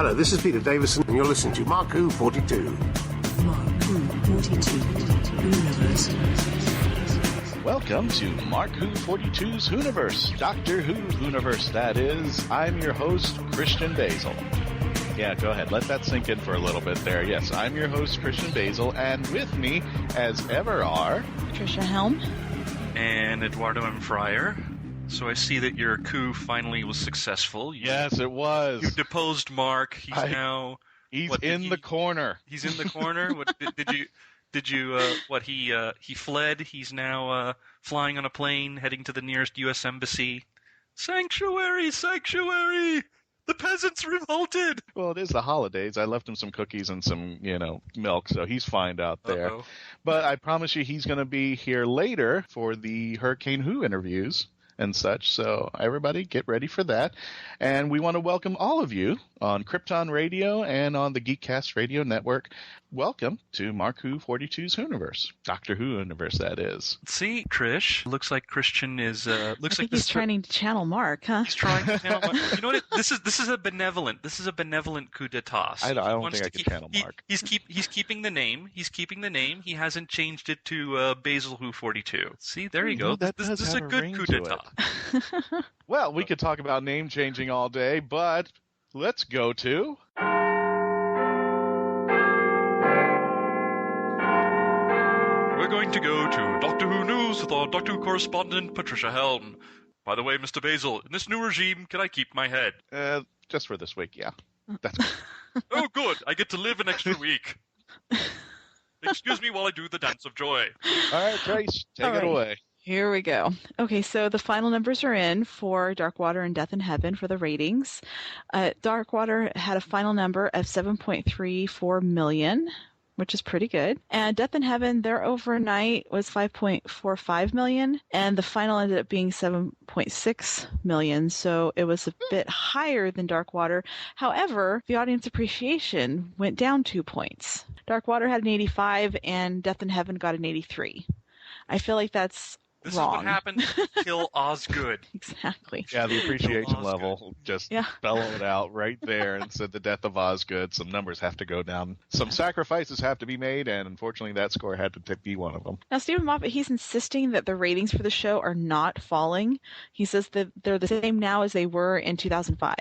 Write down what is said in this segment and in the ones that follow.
Hello, this is Peter Davison, and you're listening to Mark Who 42. Mark Who 42 Universe. Welcome to Mark Who 42's Whoniverse, Doctor Who Whoniverse, that is. I'm your host, Christian-basel. Yeah, go ahead. Let that sink in for a little bit there. Yes, I'm your host, Christian-basel, and with me, as ever, are... Patricia-helm. And Eduardo-m-freyre. So I see that your coup finally was successful. Yes, it was. You deposed Mark. He's now... He's in the corner. He's in the corner? What did you he fled. He's now flying on a plane, heading to the nearest U.S. embassy. Sanctuary! Sanctuary! The peasants revolted! Well, it is the holidays. I left him some cookies and some, milk, so he's fine out there. Uh-oh. But I promise you he's going to be here later for the Hurricane Who interviews and such. So everybody get ready for that. And we want to welcome all of you on Krypton Radio and on the Geekcast Radio Network. Welcome to Mark Who 42's Whoniverse. Doctor Who Universe, that is. See, Trish, looks like Christian is... I think he's trying to channel Mark, huh? He's trying to channel Mark. You know what? This is a benevolent coup d'etat. I don't think I can channel Mark. He's keeping the name. He's keeping the name. He hasn't changed it to Basil Who 42. See, there you go. This is a good coup d'etat. Well, we could talk about name changing all day, but let's go to... We're going to go to Doctor Who News with our Doctor Who correspondent, Patricia-helm. By the way, Mr. Basil, in this new regime, can I keep my head? Just for this week, yeah. That's good. Oh, good. I get to live an extra week. Excuse me while I do the dance of joy. All right, Trace, take it away. Here we go. Okay, so the final numbers are in for Darkwater and Death in Heaven for the ratings. Darkwater had a final number of 7.34 million, which is pretty good. And Death in Heaven, their overnight was 5.45 million, and the final ended up being 7.6 million, so it was a bit higher than Darkwater. However, the audience appreciation went down 2 points. Darkwater had an 85, and Death in Heaven got an 83. I feel like that's This wrong. is what happened to kill Osgood. Exactly. Yeah, the appreciation level just bellowed out right there and said the death of Osgood. Some numbers have to go down. Some sacrifices have to be made, and unfortunately that score had to be one of them. Now, Stephen Moffat, he's insisting that the ratings for the show are not falling. He says that they're the same now as they were in 2005.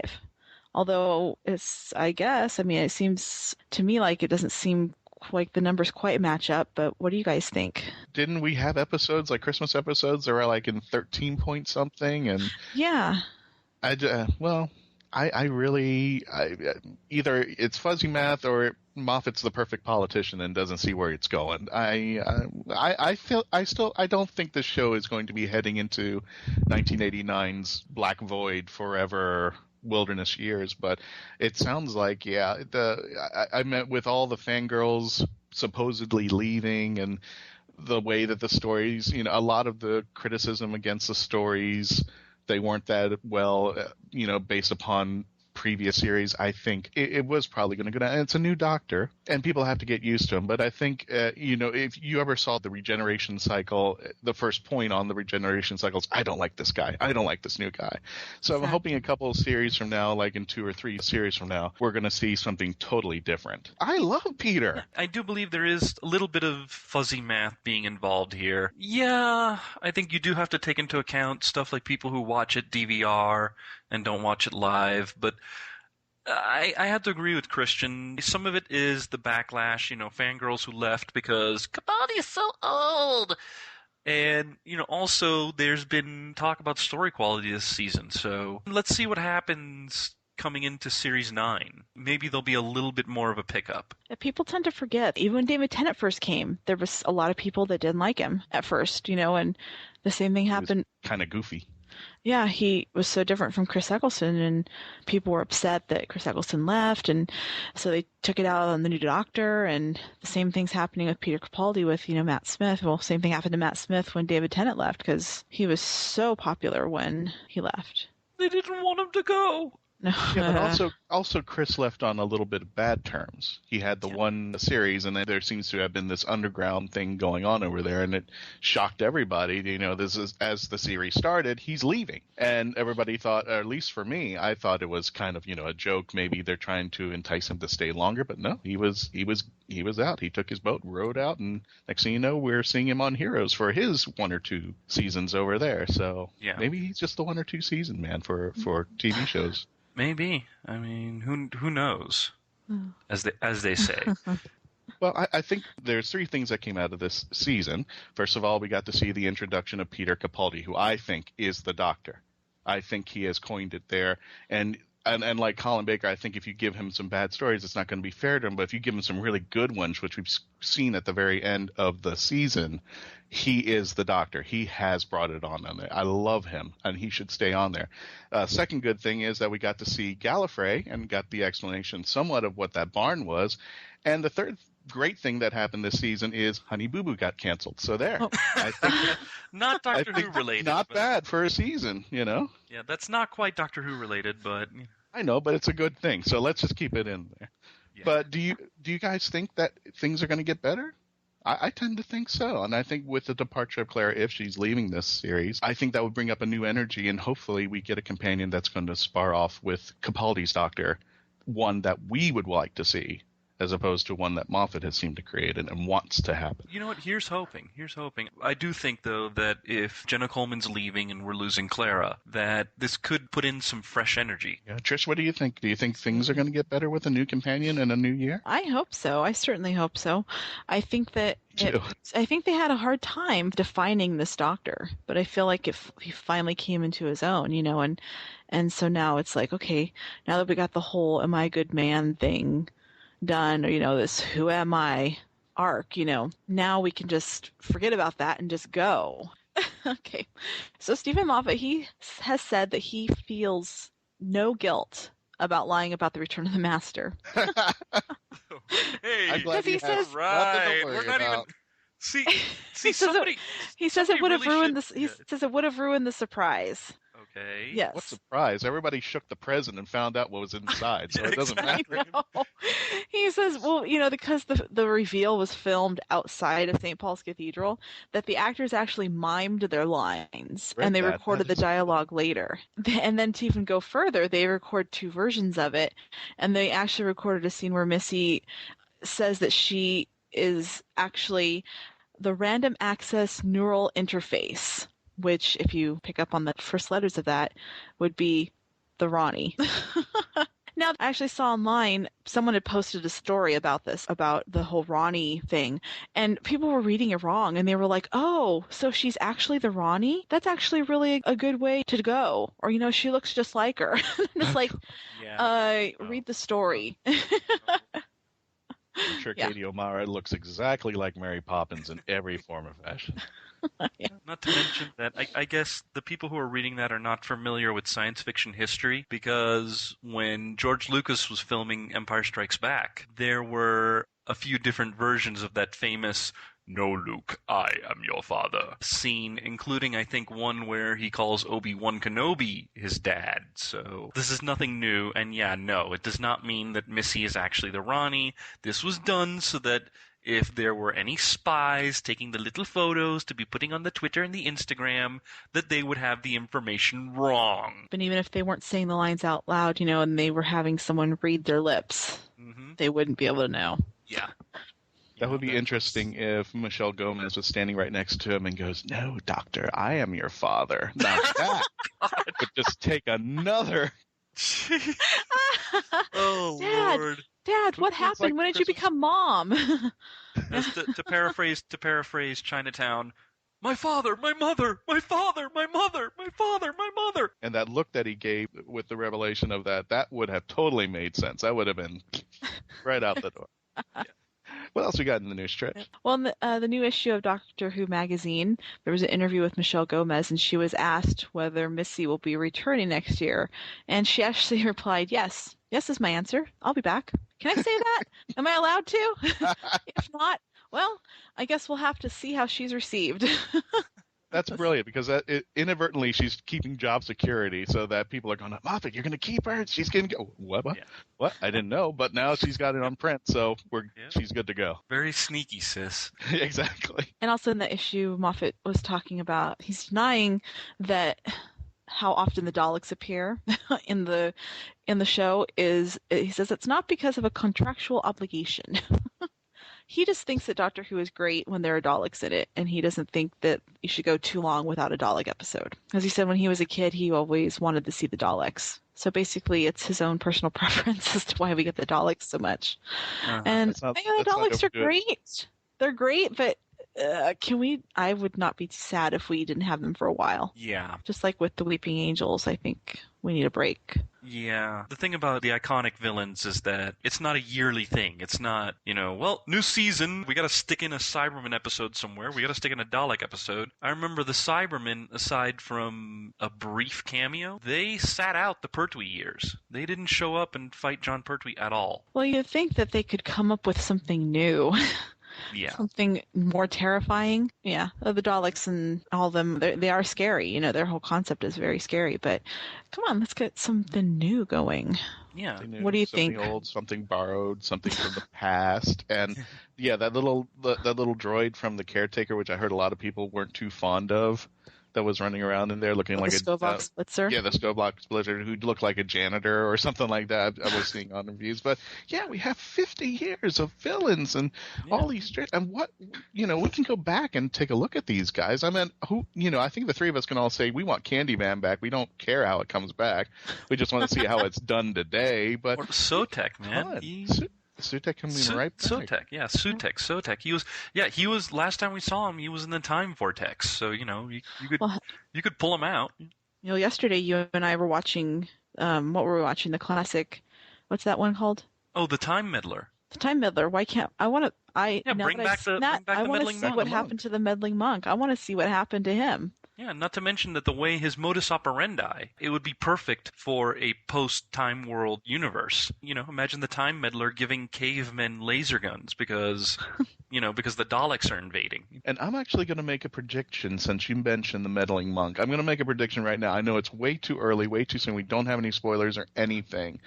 Although it seems to me like it doesn't seem like the numbers quite match up, but what do you guys think? Didn't we have episodes, like Christmas episodes, that were like in 13 point something? And yeah. I really either it's fuzzy math or Moffat's the perfect politician and doesn't see where it's going. I don't think this show is going to be heading into 1989's Black Void forever wilderness years, but it sounds like I met with all the fangirls supposedly leaving and the way that the stories, a lot of the criticism against the stories, they weren't that well, based upon previous series. I think it was probably going to go down. And it's a new Doctor, and people have to get used to him. But I think, if you ever saw the regeneration cycle, the first point on the regeneration cycle is, I don't like this guy. I don't like this new guy. So exactly. I'm hoping a couple of series from now, like in 2 or 3 series from now, we're going to see something totally different. I love Peter. I do believe there is a little bit of fuzzy math being involved here. Yeah, I think you do have to take into account stuff like people who watch it DVR and don't watch it live, but I have to agree with Christian. Some of it is the backlash, fangirls who left because Capaldi is so old. And, also there's been talk about story quality this season, so let's see what happens coming into Series 9. Maybe there'll be a little bit more of a pickup. Yeah, people tend to forget. Even when David Tennant first came, there was a lot of people that didn't like him at first, and the same thing happened. Kind of goofy. Yeah, he was so different from Chris Eccleston, and people were upset that Chris Eccleston left, and so they took it out on the new Doctor, and the same thing's happening with Peter Capaldi with, Matt Smith. Well, same thing happened to Matt Smith when David Tennant left, because he was so popular when he left. They didn't want him to go. No. Yeah, but also Chris left on a little bit of bad terms. He had the one series, and then there seems to have been this underground thing going on over there, and it shocked everybody. You know, this is as the series started, he's leaving, and everybody thought, or at least for me, I thought it was kind of a joke. Maybe they're trying to entice him to stay longer, but no, he was out. He took his boat, rowed out, and next thing you know, we're seeing him on Heroes for his 1 or 2 seasons over there. So maybe he's just the 1 or 2 season man for TV shows. Maybe. I mean, who knows? As they say. Well, I think there's 3 things that came out of this season. First of all, we got to see the introduction of Peter Capaldi, who I think is the Doctor. I think he has coined it there. And like Colin Baker, I think if you give him some bad stories, it's not going to be fair to him. But if you give him some really good ones, which we've seen at the very end of the season, he is the Doctor. He has brought it on there. I love him, and he should stay on there. Second good thing is that we got to see Gallifrey and got the explanation somewhat of what that barn was. And the third great thing that happened this season is Honey Boo Boo got canceled. So there. I think not Doctor Who related. Not bad for a season, Yeah, that's not quite Doctor Who related, but I know, but it's a good thing. So let's just keep it in there. Yeah. But do you guys think that things are going to get better? I tend to think so. And I think with the departure of Clara, if she's leaving this series, I think that would bring up a new energy, and hopefully we get a companion that's going to spar off with Capaldi's Doctor, one that we would like to see, as opposed to one that Moffat has seemed to create and wants to happen. You know what? Here's hoping. I do think, though, that if Jenna-Coleman's leaving and we're losing Clara, that this could put in some fresh energy. Yeah, Trish, what do you think? Do you think things are going to get better with a new companion in a new year? I hope so. I certainly hope so. I think that I think they had a hard time defining this Doctor, but I feel like he finally came into his own, and so now it's like, okay, now that we got the whole "Am I a good man?" thing done, or this "Who am I?" arc, now we can just forget about that and just go. Okay, so Stephen Moffat, he has said that he feels no guilt about lying about the Return of the Master. Hey, because he says, right, we're not even. See, somebody. He says it would have ruined this. He says it would have ruined the surprise. Okay. Yes. What surprise! Everybody shook the present and found out what was inside, so it doesn't matter. He says, well, because the reveal was filmed outside of St. Paul's Cathedral, that the actors actually mimed their lines and they recorded the dialogue later. And then to even go further, they record 2 versions of it, and they actually recorded a scene where Missy says that she is actually the random access neural interface, which, if you pick up on the first letters of that, would be the Ronnie. Now, I actually saw online, someone had posted a story about this, about the whole Ronnie thing, and people were reading it wrong, and they were like, oh, so she's actually the Ronnie? That's actually really a good way to go. Or, she looks just like her. It's like, read the story. I'm sure Katie O'Mara looks exactly like Mary Poppins in every form of fashion. Not to mention that I guess the people who are reading that are not familiar with science fiction history, because when George Lucas was filming Empire Strikes Back, there were a few different versions of that famous "No, Luke, I am your father" scene, including, I think, one where he calls Obi-Wan Kenobi his dad. So this is nothing new, and no, it does not mean that Missy is actually the Ronnie. This was done so that if there were any spies taking the little photos to be putting on the Twitter and the Instagram, that they would have the information wrong. But even if they weren't saying the lines out loud, and they were having someone read their lips, they wouldn't be able to know. Yeah. That would be interesting if Michelle Gomez was standing right next to him and goes, "No, Doctor, I am your father." Now that would just take another. Oh, Dad, Lord. Dad, what happened? Like when did you become mom? To paraphrase Chinatown, my father, my mother, my father, my mother, my father, my mother. And that look that he gave with the revelation of that would have totally made sense. That would have been right out the door. Yeah. What else we got in the news, Trish? Well, in the new issue of Doctor Who magazine, there was an interview with Michelle Gomez, and she was asked whether Missy will be returning next year. And she actually replied, yes. Yes is my answer. I'll be back. Can I say that? Am I allowed to? If not, well, I guess we'll have to see how she's received. That's brilliant because inadvertently she's keeping job security so that people are going, Moffat, you're going to keep her. She's going to go. What? Yeah. What? I didn't know, but now she's got it on print, so she's good to go. Very sneaky, sis. Exactly. And also in the issue, Moffat was talking about, he's denying that how often the Daleks appear in the show is, he says it's not because of a contractual obligation. He just thinks that Doctor Who is great when there are Daleks in it, and he doesn't think that you should go too long without a Dalek episode. As he said, when he was a kid, he always wanted to see the Daleks. So basically, it's his own personal preference as to why we get the Daleks so much. And the Daleks are great. They're great, but I would not be sad if we didn't have them for a while. Yeah. Just like with the Weeping Angels, I think we need a break. Yeah. The thing about the iconic villains is that it's not a yearly thing. It's not, new season, we got to stick in a Cyberman episode somewhere. We got to stick in a Dalek episode. I remember the Cybermen, aside from a brief cameo, they sat out the Pertwee years. They didn't show up and fight John Pertwee at all. Well, you'd think that they could come up with something new. Yeah. Something more terrifying. Yeah. The Daleks and all of them, they are scary. Their whole concept is very scary. But come on, let's get something new going. Yeah. What do you think? Something old, something borrowed, something from the past. And yeah, that little droid from the Caretaker, which I heard a lot of people weren't too fond of, that was running around in there looking like a Stovok Splitzer. Yeah, the Stovok Splitzer who looked like a janitor or something like that. I was seeing on reviews, but yeah, we have 50 years of villains and all these and what we can go back and take a look at these guys. I mean, I think the three of us can all say we want Candyman back. We don't care how it comes back. We just want to see how it's done today. But or Sotek, man. Sutek coming right back. Sotek. He was last time we saw him, he was in the time vortex. So, you could pull him out. Yesterday you and I were watching, what were we watching? The classic, what's that one called? Oh, The Time Meddler. The Time Meddler. Why can't, I want to, bring back the meddling monk. What happened to the meddling monk. I want to see what happened to him. Yeah, not to mention that the way his modus operandi, it would be perfect for a post-Time World universe. Imagine the Time Meddler giving cavemen laser guns because the Daleks are invading. And I'm actually going to make a prediction since you mentioned the meddling monk. I'm going to make a prediction right now. I know it's way too early, way too soon. We don't have any spoilers or anything.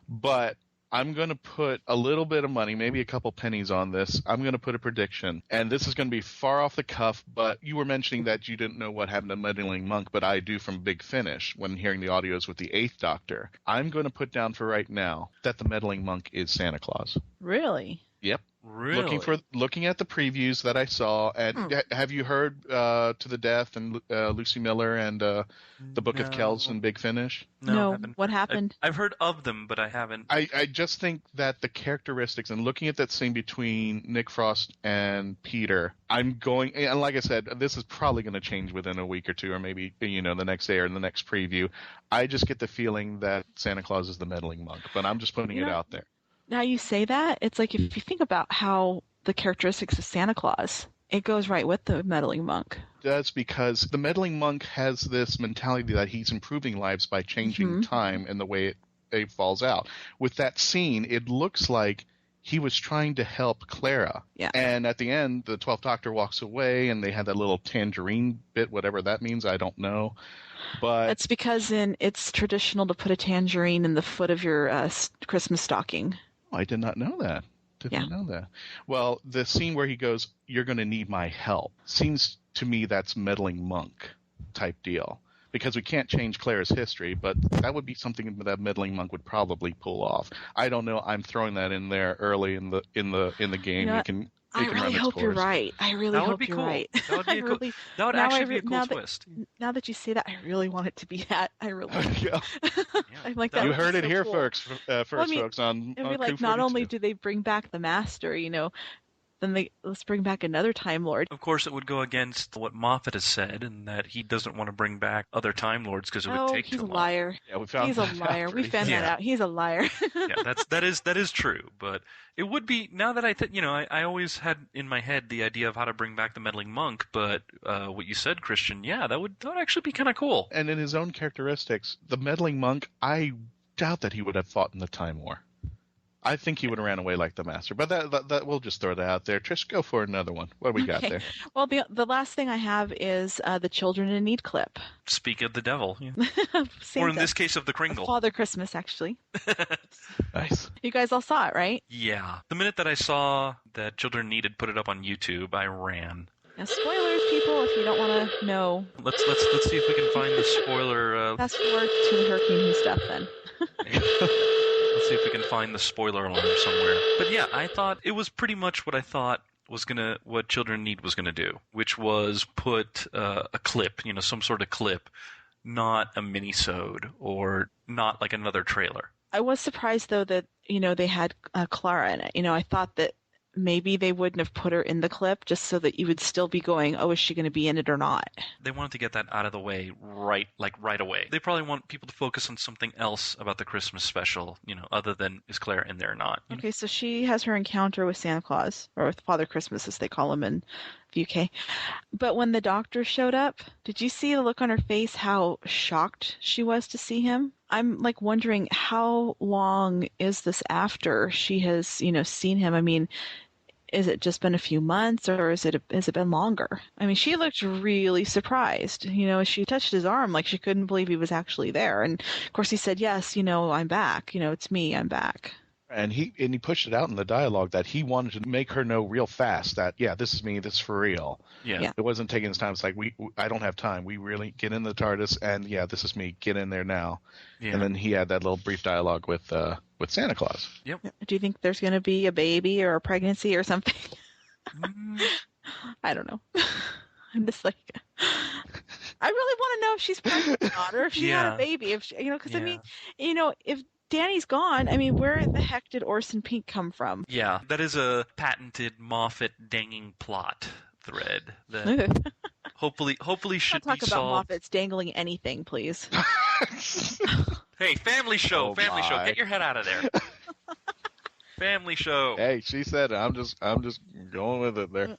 But I'm going to put a little bit of money, maybe a couple pennies on this. I'm going to put a prediction, and this is going to be far off the cuff, but you were mentioning that you didn't know what happened to Meddling Monk, but I do from Big Finish when hearing the audios with the 8th Doctor. I'm going to put down for right now that the Meddling Monk is Santa Claus. Really? Yep. Really? Looking at the previews that I saw, and have you heard To the Death and Lucy Miller and the Book of Kells and Big Finish? No. What happened? I've heard of them, but I haven't. I just think that the characteristics and looking at that scene between Nick Frost and Peter, and like I said, this is probably going to change within a week or two, or maybe the next day or in the next preview. I just get the feeling that Santa Claus is the meddling monk, but I'm just putting it out there. Now you say that, it's like if you think about how the characteristics of Santa Claus, it goes right with the meddling monk. That's because the meddling monk has this mentality that he's improving lives by changing time and the way it falls out. With that scene, it looks like he was trying to help Clara. Yeah. And at the end, the 12th Doctor walks away and they had that little tangerine bit, whatever that means, I don't know. But it's because it's traditional to put a tangerine in the foot of your Christmas stocking. I did not know that. Didn't know that. Well, the scene where he goes, "You're going to need my help," seems to me that's meddling monk type deal. Because we can't change Clara's history, but that would be something that meddling monk would probably pull off. I don't know. I'm throwing that in there early in the game. I really hope you're right. I really hope you're right. That would actually be a cool twist. Now that you say that, I really want it to be that. I really I'm like that. You heard it here, cool. folks. Folks. On it'd be like not only do they bring back the Master, then let's bring back another Time Lord. Of course, it would go against what Moffat has said, and that he doesn't want to bring back other Time Lords because it would take too long. He's a liar. Yeah, he's a liar. We found that out. He's a liar. Yeah, that is true. But it would be, now that I always had in my head the idea of how to bring back the meddling monk. But what you said, Christian, that would actually be kind of cool. And in his own characteristics, the meddling monk, I doubt that he would have fought in the Time War. I think he would have ran away like the master, but that we'll just throw that out there. Trish, go for another one. What do we got there? Well, the last thing I have is the Children in Need clip. Speak of the devil. Yeah. Santa. Or in this case of the Kringle. Father Christmas, actually. Nice. You guys all saw it, right? Yeah. The minute that I saw that Children Needed put it up on YouTube, I ran. Now, spoilers, people, if you don't want to know. Let's see if we can find the spoiler. Fast forward to the Hurricane Who stuff, then. Let's see if we can find the spoiler alarm somewhere. But yeah, I thought it was pretty much what I thought what Children Need was gonna do, which was put a clip, some sort of clip, not a mini-sode or not like another trailer. I was surprised, though, that, they had Clara in it. I thought that maybe they wouldn't have put her in the clip just so that you would still be going, oh, is she going to be in it or not? They wanted to get that out of the way right away. They probably want people to focus on something else about the Christmas special, other than is Claire in there or not. Okay, so she has her encounter with Santa Claus, or with Father Christmas, as they call him in the UK. But when the doctor showed up, did you see the look on her face, how shocked she was to see him? I'm wondering, how long is this after she has, seen him? I mean, is it just been a few months, or has it been longer? I mean, she looked really surprised. She touched his arm like she couldn't believe he was actually there. And of course he said, yes, I'm back. It's me, I'm back. And he pushed it out in the dialogue that he wanted to make her know real fast that, yeah, this is me, this is for real. Yeah. It wasn't taking his time. It's like, I don't have time. We really get in the TARDIS, and yeah, this is me. Get in there now. Yeah. And then he had that little brief dialogue with Santa Claus. Yep. Do you think there's going to be a baby or a pregnancy or something? I don't know. I'm just I really want to know if she's pregnant or not, or if she had a baby. If because I mean, if Danny's gone, I mean, where the heck did Orson Pink come from? Yeah, that is a patented Moffat dangling plot thread that hopefully should be solved. Don't talk about Moffat's dangling anything, please. Hey, family show, show. Get your head out of there. Family show. Hey, she said it. I'm just going with it there.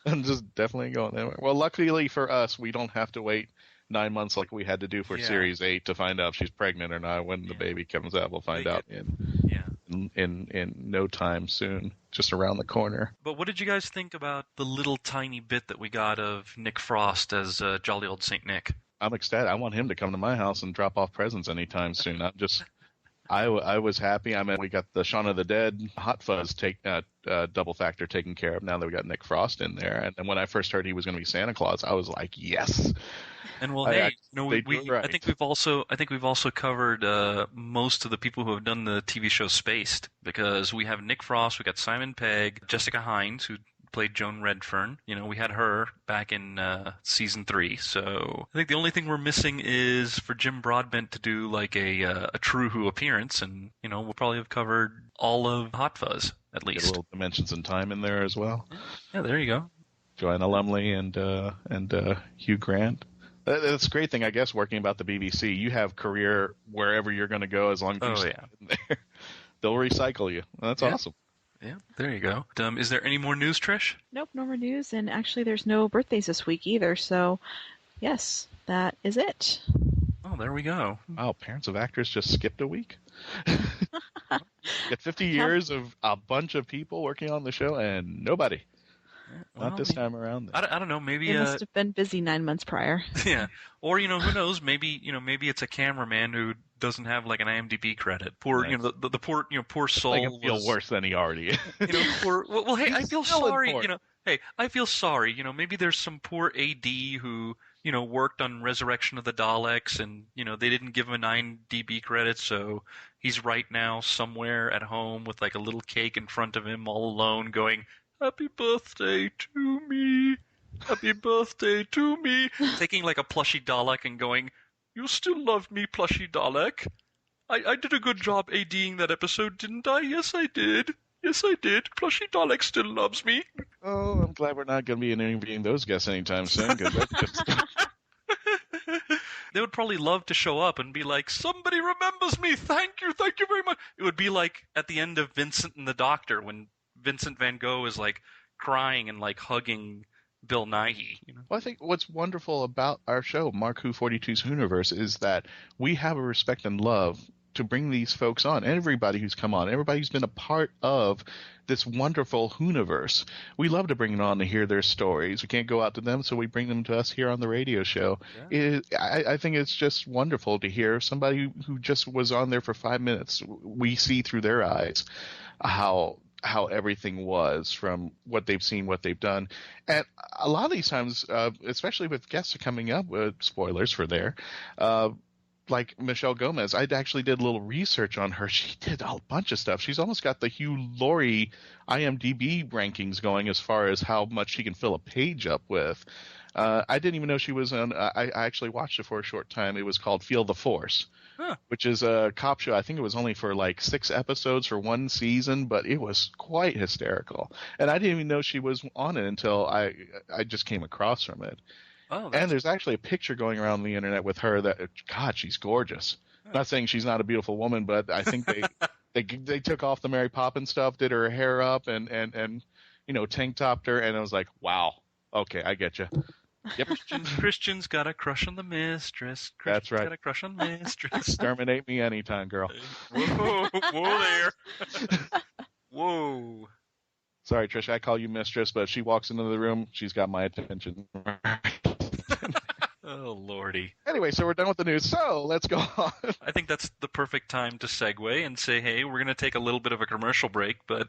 I'm just definitely going there. Well, luckily for us, we don't have to wait 9 months like we had to do for Series 8 to find out if she's pregnant or not. When the baby comes out, we'll find out in no time soon, just around the corner. But what did you guys think about the little tiny bit that we got of Nick Frost as jolly old Saint Nick? I'm ecstatic. I want him to come to my house and drop off presents anytime soon. I was happy. I mean, we got the Shaun of the Dead Hot Fuzz double factor taken care of. Now that we got Nick Frost in there, and then when I first heard he was going to be Santa Claus, I was like, yes. And I think we've also covered most of the people who have done the TV show Spaced, because we have Nick Frost, we got Simon Pegg, Jessica Hines, who played Joan Redfern. We had her back in season 3. So I think the only thing we're missing is for Jim Broadbent to do like a True Who appearance, and we'll probably have covered all of Hot Fuzz at least. Get a little Dimensions in Time in there as well. Yeah, there you go. Joanna Lumley and Hugh Grant. That's a great thing, I guess, working about the BBC. You have career wherever you're going to go as long as you stay in there. They'll recycle you. That's awesome. Yeah, there you go. Is there any more news, Trish? Nope, no more news. And actually, there's no birthdays this week either. So, yes, that is it. Oh, there we go. Wow, parents of actors just skipped a week. Got 50 years of a bunch of people working on the show and nobody. Not this time around. I don't know. Maybe they must have been busy 9 months prior. Yeah, or who knows? Maybe it's a cameraman who doesn't have like an IMDb credit. Poor, the poor soul. Make him feel worse than he already is. Well, hey, I feel sorry. Hey, I feel sorry. Maybe there's some poor AD who worked on Resurrection of the Daleks, and they didn't give him an IMDb credit, so he's right now somewhere at home with like a little cake in front of him, all alone, going, "Happy birthday to me. Happy birthday to me." Taking like a plushie Dalek and going, "You still love me, plushie Dalek? I did a good job ADing that episode, didn't I? Yes, I did. Yes, I did. Plushie Dalek still loves me." Oh, I'm glad we're not going to be interviewing those guests anytime soon. Cause that's just... They would probably love to show up and be like, "Somebody remembers me. Thank you very much." It would be like at the end of Vincent and the Doctor when Vincent Van Gogh is like crying and like hugging Bill Nighy. Well, I think what's wonderful about our show, Mark Who 42's Whoniverse, is that we have a respect and love to bring these folks on, everybody who's come on, everybody who's been a part of this wonderful Whoniverse. We love to bring them on to hear their stories. We can't go out to them, so we bring them to us here on the radio show. Yeah. I think it's just wonderful to hear somebody who just was on there for 5 minutes. We see through their eyes how everything was, from what they've seen, what they've done. And a lot of these times, especially with guests coming up, spoilers for there, like Michelle Gomez, I actually did a little research on her. She did a bunch of stuff. She's almost got the Hugh Laurie IMDb rankings going as far as how much she can fill a page up with. I didn't even know she was on. I actually watched it for a short time. It was called Feel the Force, which is a cop show. I think it was only for like 6 episodes for one season, but it was quite hysterical. And I didn't even know she was on it until I just came across from it. Oh, and there's actually a picture going around the internet with her that, God, she's gorgeous. I'm not saying she's not a beautiful woman, but I think they took off the Mary Poppins stuff, did her hair up, and tank topped her, and I was like, wow, okay, I get you. Yep. Christian's got a crush on the mistress. That's right. Got a crush on the mistress. Exterminate me anytime, girl. Whoa there. Whoa. Sorry, Trish, I call you mistress, but she walks into the room, she's got my attention. Oh, Lordy. Anyway, so we're done with the news, so let's go on. I think that's the perfect time to segue and say, hey, we're going to take a little bit of a commercial break, but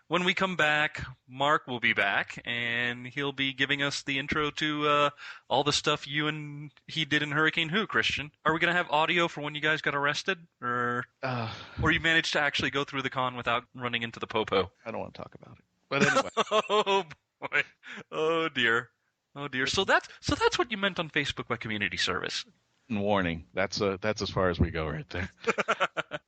when we come back, Mark will be back, and he'll be giving us the intro to all the stuff you and he did in Hurricane Who, Christian. Are we going to have audio for when you guys got arrested, or you managed to actually go through the con without running into the popo? I don't want to talk about it. But anyway. Oh, boy. Oh, dear. Oh, dear. So that's what you meant on Facebook by community service. Warning. That's as far as we go right there.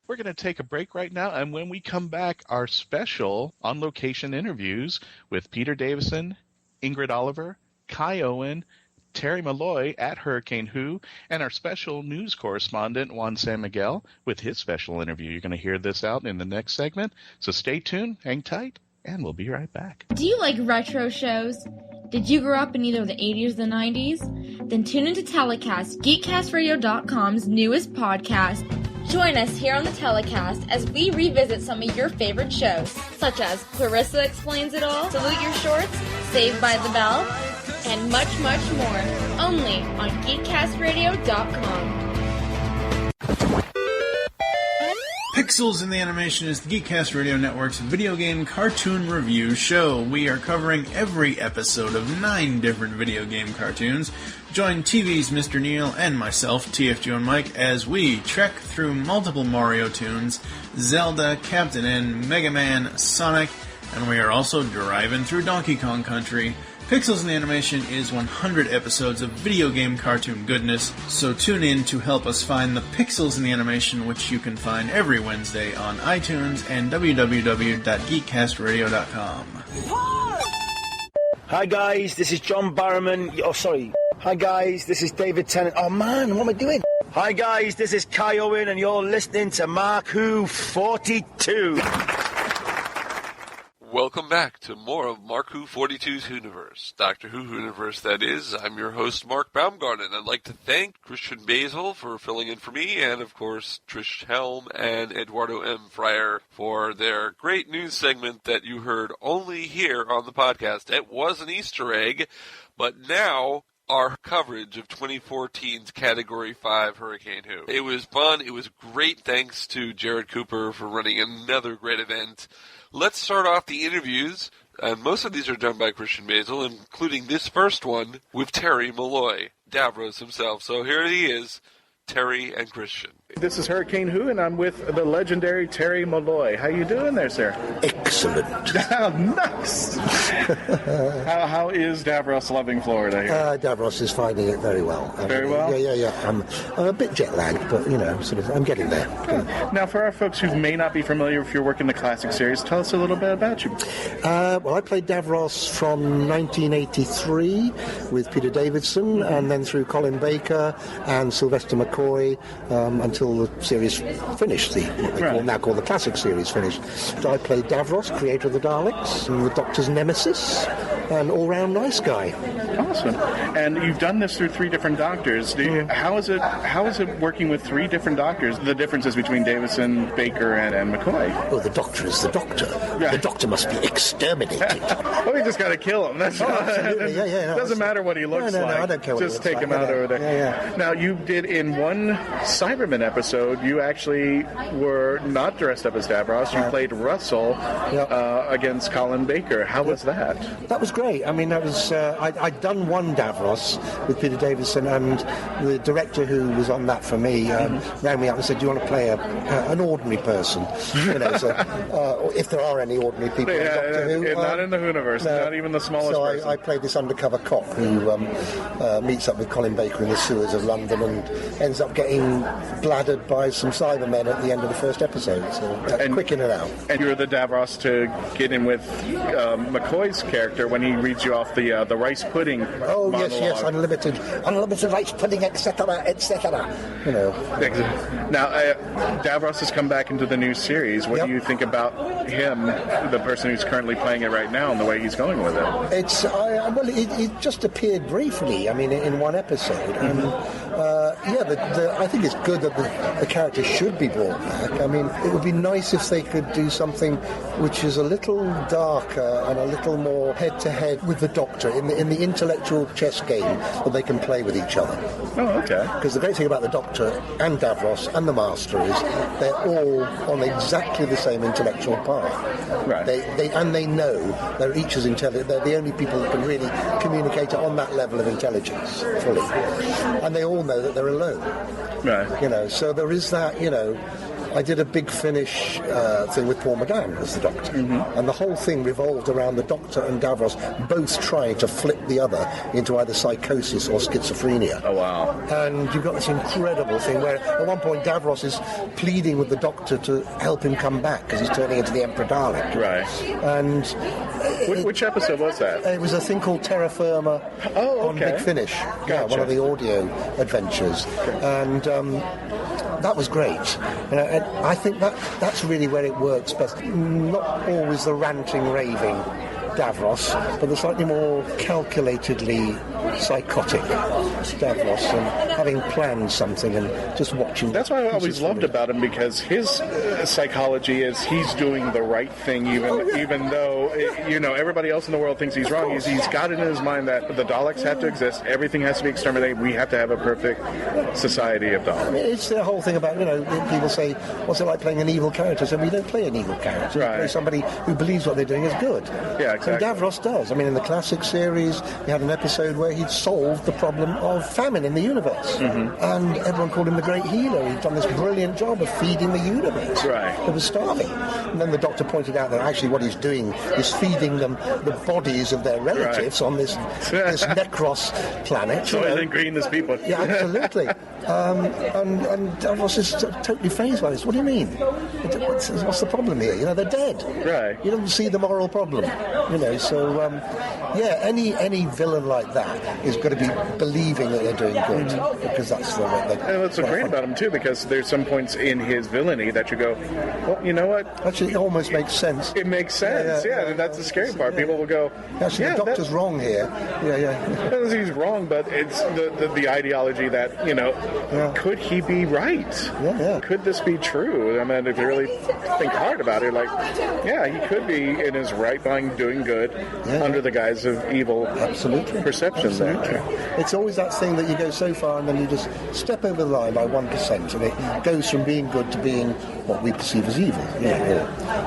We're going to take a break right now, and when we come back, our special on-location interviews with Peter Davison, Ingrid-Oliver, Kai-Owen, Terry Molloy at Hurricane Who, and our special news correspondent, Juan Sanmiguel, with his special interview. You're going to hear this out in the next segment, so stay tuned, hang tight, and we'll be right back. Do you like retro shows? Did you grow up in either the 80s or the 90s? Then tune into Telecast, GeekCastRadio.com's newest podcast. Join us here on the Telecast as we revisit some of your favorite shows, such as Clarissa Explains It All, Salute Your Shorts, Saved by the Bell, and much, much more. Only on GeekCastRadio.com. Pixels in the Animation is the Geekcast Radio Network's video game cartoon review show. We are covering every episode of 9 different video game cartoons. Join TV's Mr. Neil and myself, TFG and Mike, as we trek through multiple Mario tunes, Zelda, Captain N, Mega Man, Sonic, and we are also driving through Donkey Kong Country. Pixels in the Animation is 100 episodes of video game cartoon goodness, so tune in to help us find the Pixels in the Animation, which you can find every Wednesday on iTunes and www.geekcastradio.com. Hi guys, this is John Barrowman. Hi guys, this is David Tennant. Oh man, what am I doing? Hi guys, this is Kai-Owen, and you're listening to Mark Who 42. Welcome back to more of Mark Who 42's Whoniverse, Doctor Who Whoniverse, that is. I'm your host, Mark-Baumgarten. I'd like to thank christian-basel for filling in for me, and of course, Trish-Helm and eduardo-m-freyre for their great news segment that you heard only here on the podcast. It was an Easter egg, but now our coverage of 2014's Category 5 Hurricane Who. It was fun. It was great. Thanks to Jared Cooper for running another great event. Let's start off the interviews, and most of these are done by christian-basel, including this first one with Terry Molloy, Davros himself. So here he is, Terry and Christian. This is Hurricane Who, and I'm with the legendary Terry Molloy. How you doing there, sir? Excellent. Nice. How is Davros loving Florida here? Davros is finding it very well. Very well? Yeah. I'm a bit jet lagged, but I'm getting there. Now, for our folks who may not be familiar if you're working the classic series, tell us a little bit about you. Well, I played Davros from 1983 with Peter Davison, and then through Colin Baker and Sylvester McCoy until the series finished, what they now call the classic series finished. So I played Davros, creator of the Daleks, and the Doctor's nemesis, and all-round nice guy. Awesome. And you've done this through 3 different doctors. How is it working with 3 different doctors? The differences between Davison, Baker, and McCoy? Oh, the Doctor is the Doctor. Yeah. The Doctor must be exterminated. Well, we just got to kill him. That's absolutely. Yeah. Doesn't matter what he looks like. No, I don't care what just he looks take like. him out over there. Yeah. Now, you did in one Cyberman episode, you actually were not dressed up as Davros. You played Russell against Colin Baker. How was that? That was great. I mean, that was I'd done one Davros with Peter Davison, and the director who was on that for me rang me up and said, "Do you want to play an ordinary person?" You know, so if there are any ordinary people in Doctor Who, not in the Whoniverse, not even the smallest person. So I played this undercover cop who meets up with Colin Baker in the sewers of London and ends up getting bladdered by some Cybermen at the end of the first episode. So quick in and out. And you're the Davros to get in with McCoy's character when he reads you off the rice pudding. Oh monologue. yes, unlimited rice pudding, etc., etc. You know. Now Davros has come back into the new series. What do you think about him, the person who's currently playing it right now, and the way he's going with it? It just appeared briefly. I mean, in one episode, and I think it's good that the character should be brought back. I mean, it would be nice if they could do something which is a little darker and a little more head-to-head with the Doctor in the intellectual chess game that they can play with each other. Oh, okay. Because the great thing about the Doctor and Davros and the Master is they're all on exactly the same intellectual path. Right. They know they're each as intelligent. They're the only people that can really communicate on that level of intelligence fully, and they all know that they're alone. Right. You know, so there is that. You know, I did a big finish thing with Paul McGann as the Doctor, and the whole thing revolved around the Doctor and Davros both trying to flip the other into either psychosis or schizophrenia. Oh, wow. And you've got this incredible thing where at one point Davros is pleading with the Doctor to help him come back because he's turning into the Emperor Dalek. Right. And which episode was that? It was a thing called Terra Firma on Big Finish. Gotcha. Yeah, one of the audio adventures. And that was great. And I think that's really where it works best. Not always the ranting, raving Davros, but the slightly more calculatedly psychotic Davros, and having planned something and just watching. That's what I always loved about him, because his psychology is he's doing the right thing, even though everybody else in the world thinks he's wrong. He's got it in his mind that the Daleks have to exist, everything has to be exterminated, we have to have a perfect society of Daleks. It's the whole thing about people say, "What's it like playing an evil character?" So we don't play an evil character. Right. We play somebody who believes what they're doing is good. Yeah, exactly. And Davros does. I mean, in the classic series, we had an episode where he'd solved the problem of famine in the universe. And everyone called him the great healer. He'd done this brilliant job of feeding the universe. Right. It was starving. And then the Doctor pointed out that actually what he's doing is feeding them the bodies of their relatives on this Necros planet. So I think green as people. Yeah, absolutely. And Davros is totally phased by this. What do you mean? What's the problem here? They're dead. Right. You don't see the moral problem. So any villain like that is going to be believing that they're doing good, because that's the way they. And what's so great about him too, because there's some points in his villainy that you go, well, you know what? Actually, it almost makes sense. It makes sense. Yeah, that's the scary part. People will go, actually, the Doctor's wrong here. Yeah. He's wrong, but it's the ideology that could he be right? Yeah. Could this be true? I mean, if you really think hard about it, he could be in his right mind doing good under the guise of evil perceptions. It's always that thing that you go so far and then you just step over the line by 1%, and it goes from being good to being what we perceive as evil.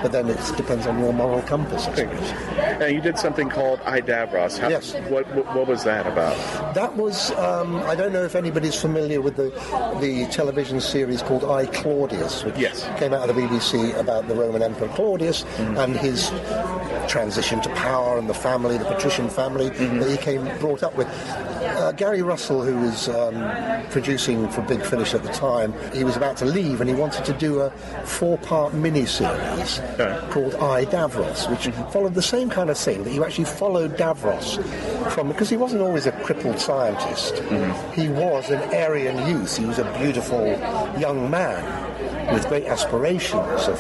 But then it depends on your moral compass, I suppose. And you did something called Davros. Yes. What was that about? That was, I don't know if anybody's familiar with the television series called I, Claudius, which came out of the BBC about the Roman Emperor Claudius and his transition to power and the family, the patrician family that he brought up with with. Gary Russell, who was producing for Big Finish at the time, he was about to leave and he wanted to do a 4-part mini-series called I, Davros, which followed the same kind of thing, that you actually followed Davros because he wasn't always a crippled scientist. He was an Aryan youth. He was a beautiful young man with great aspirations of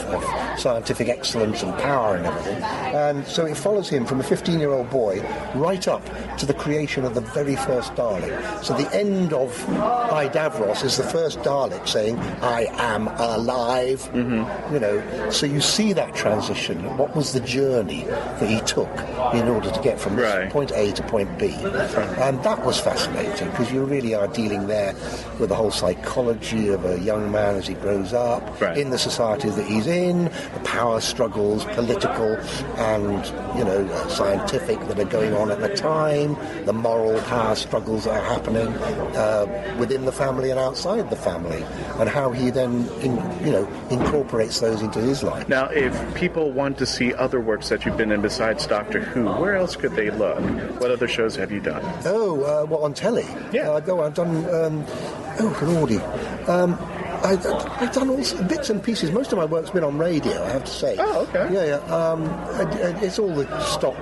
scientific excellence and power and everything. And so it follows him from a 15-year-old boy right up to the creation of the very first Dalek. So the end of I, Davros is the first Dalek saying, I am alive. So you see that transition. What was the journey that he took in order to get from point A to point B? And that was fascinating, because you really are dealing there with the whole psychology of a young man as he grows up, in the society that he's in, the power struggles, political and, scientific, that are going on at the time, the moral power struggles that are happening within the family and outside the family, and how he then, incorporates those into his life. Now, if people want to see other works that you've been in besides Doctor Who, where else could they look? What other shows have you done? On telly? Yeah. I've done, Lordy. I've done all bits and pieces. Most of my work's been on radio, I have to say. Oh, okay. Yeah. It's all the stock,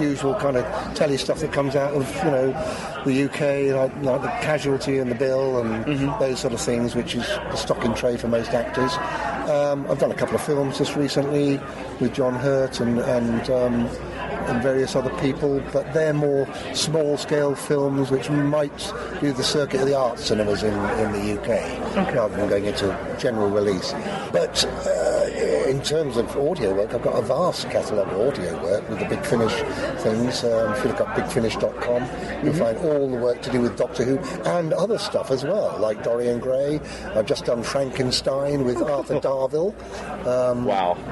usual kind of telly stuff that comes out of, the UK, like the Casualty and the Bill and those sort of things, which is the stock in trade for most actors. I've done a couple of films just recently with John Hurt and various other people, but they're more small-scale films which might do the circuit of the art cinemas in the UK, rather than going into general release. But in terms of audio work, I've got a vast catalogue of audio work with the Big Finish things. If you look up bigfinish.com, you'll find all the work to do with Doctor Who and other stuff as well, like Dorian Gray. I've just done Frankenstein with Arthur Darvill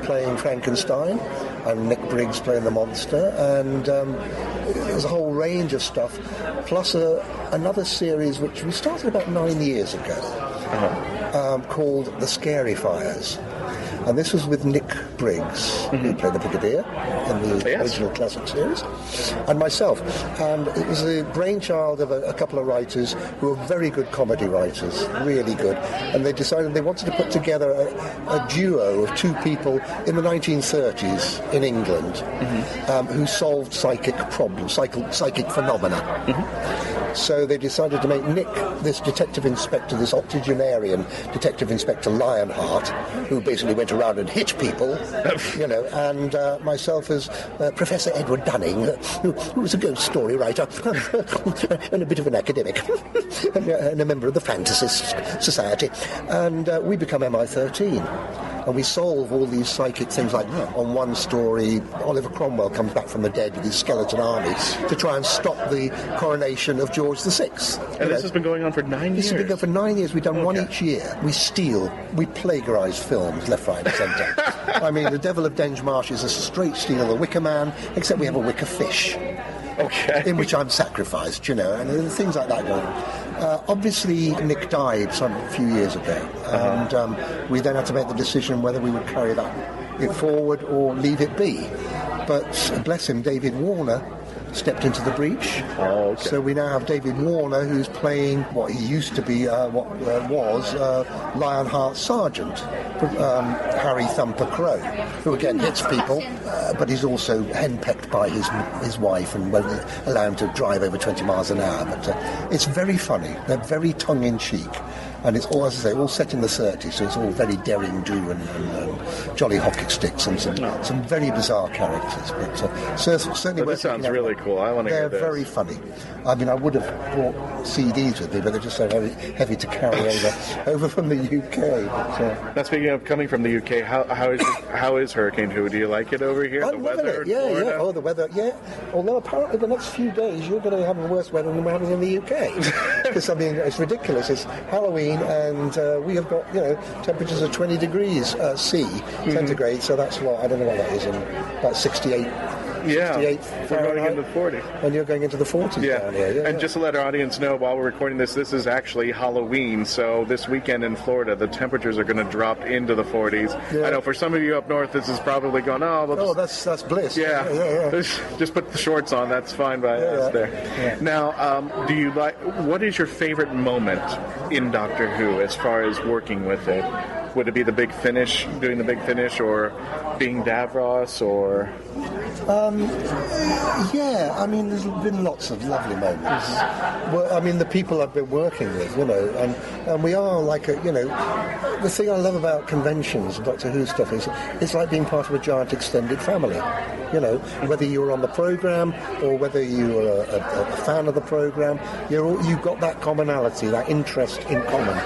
playing Frankenstein, and Nick Briggs playing the monster, and there's a whole range of stuff, plus another series which we started about 9 years ago, called The Scary Fires. And this was with Nick Briggs, who played the Brigadier in the original classic series, and myself. And it was the brainchild of a couple of writers who are very good comedy writers, really good. And they decided they wanted to put together a duo of two people in the 1930s in England who solved psychic problems, psychic phenomena. So they decided to make Nick this detective inspector, this octogenarian detective inspector Lionheart, who basically went around and hit people, and myself as Professor Edward Dunning, who was a ghost story writer and a bit of an academic and a member of the Fantasist Society. And we become MI13. And we solve all these psychic things, like on one story, Oliver Cromwell comes back from the dead with his skeleton army to try and stop the coronation of George VI. And this has been going on for 9 years? This has been going for 9 years. We've done one each year. We plagiarise films, left, right and centre. I mean, The Devil of Denmarsh is a straight steal of The Wicker Man, except we have a wicker fish. In which I'm sacrificed, and things like that going on. Obviously, Nick died a few years ago, and we then had to make the decision whether we would carry it forward or leave it be. But bless him, David Warner stepped into the breach. So we now have David Warner, who's playing what he used to be, was Lionheart Sergeant, Harry Thumper Crow, who again hits people, but he's also henpecked by his wife and won't allow him to drive over 20 miles an hour. But it's very funny. They're very tongue-in-cheek. And it's all, as I say, all set in the 30s, so it's all very daring-do and jolly hockey sticks and some very bizarre characters. But certainly, this sounds really cool. I want to hear this. They're very funny. I mean, I would have brought CDs with me, but they're just so heavy to carry over from the UK. But, now, speaking of coming from the UK, how is Hurricane Who? Do you like it over here? I'm loving it. Yeah. Oh, the weather. Yeah. Although apparently the next few days you're going to have worse weather than we're having in the UK. Because I mean, it's ridiculous. It's Halloween. And we have got, temperatures of 20 degrees C centigrade, so that's what, I don't know what that is, in about 68 Yeah, 68 we're going into the 40s. And you're going into the 40s down here. Yeah, and just to let our audience know, while we're recording this is actually Halloween, so this weekend in Florida, the temperatures are going to drop into the 40s. Yeah. I know for some of you up north, this is probably going, that's bliss. Yeah. Just put the shorts on, that's fine by us there. Yeah. Now, what is your favorite moment in Doctor Who as far as working with it? Would it be the big finish, doing the big finish, or being Davros, or... there's been lots of lovely moments. Well, the people I've been working with, and we are like the thing I love about conventions and Doctor Who stuff is it's like being part of a giant extended family. Whether you were on the programme or whether you were a fan of the programme, you've got that commonality, that interest in common.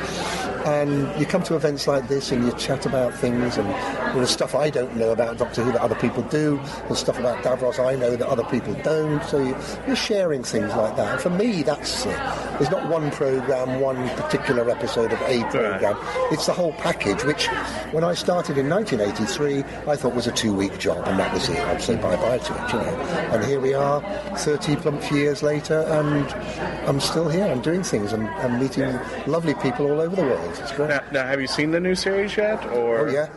And you come to events like this and you chat about things and stuff I don't know about Doctor Who that other people do, and stuff about Davros I know that other people don't, so you're sharing things like that. And for me, that's it. There's not one programme, one particular episode of a programme. It's the whole package, which when I started in 1983, I thought was a 2-week job, and that was it. I'd say bye-bye to it, And here we are, 30 plump years later, and I'm still here. I'm doing things and I'm meeting lovely people all over the world. It's great. Now, have you seen the new series yet? Or... Oh, yeah.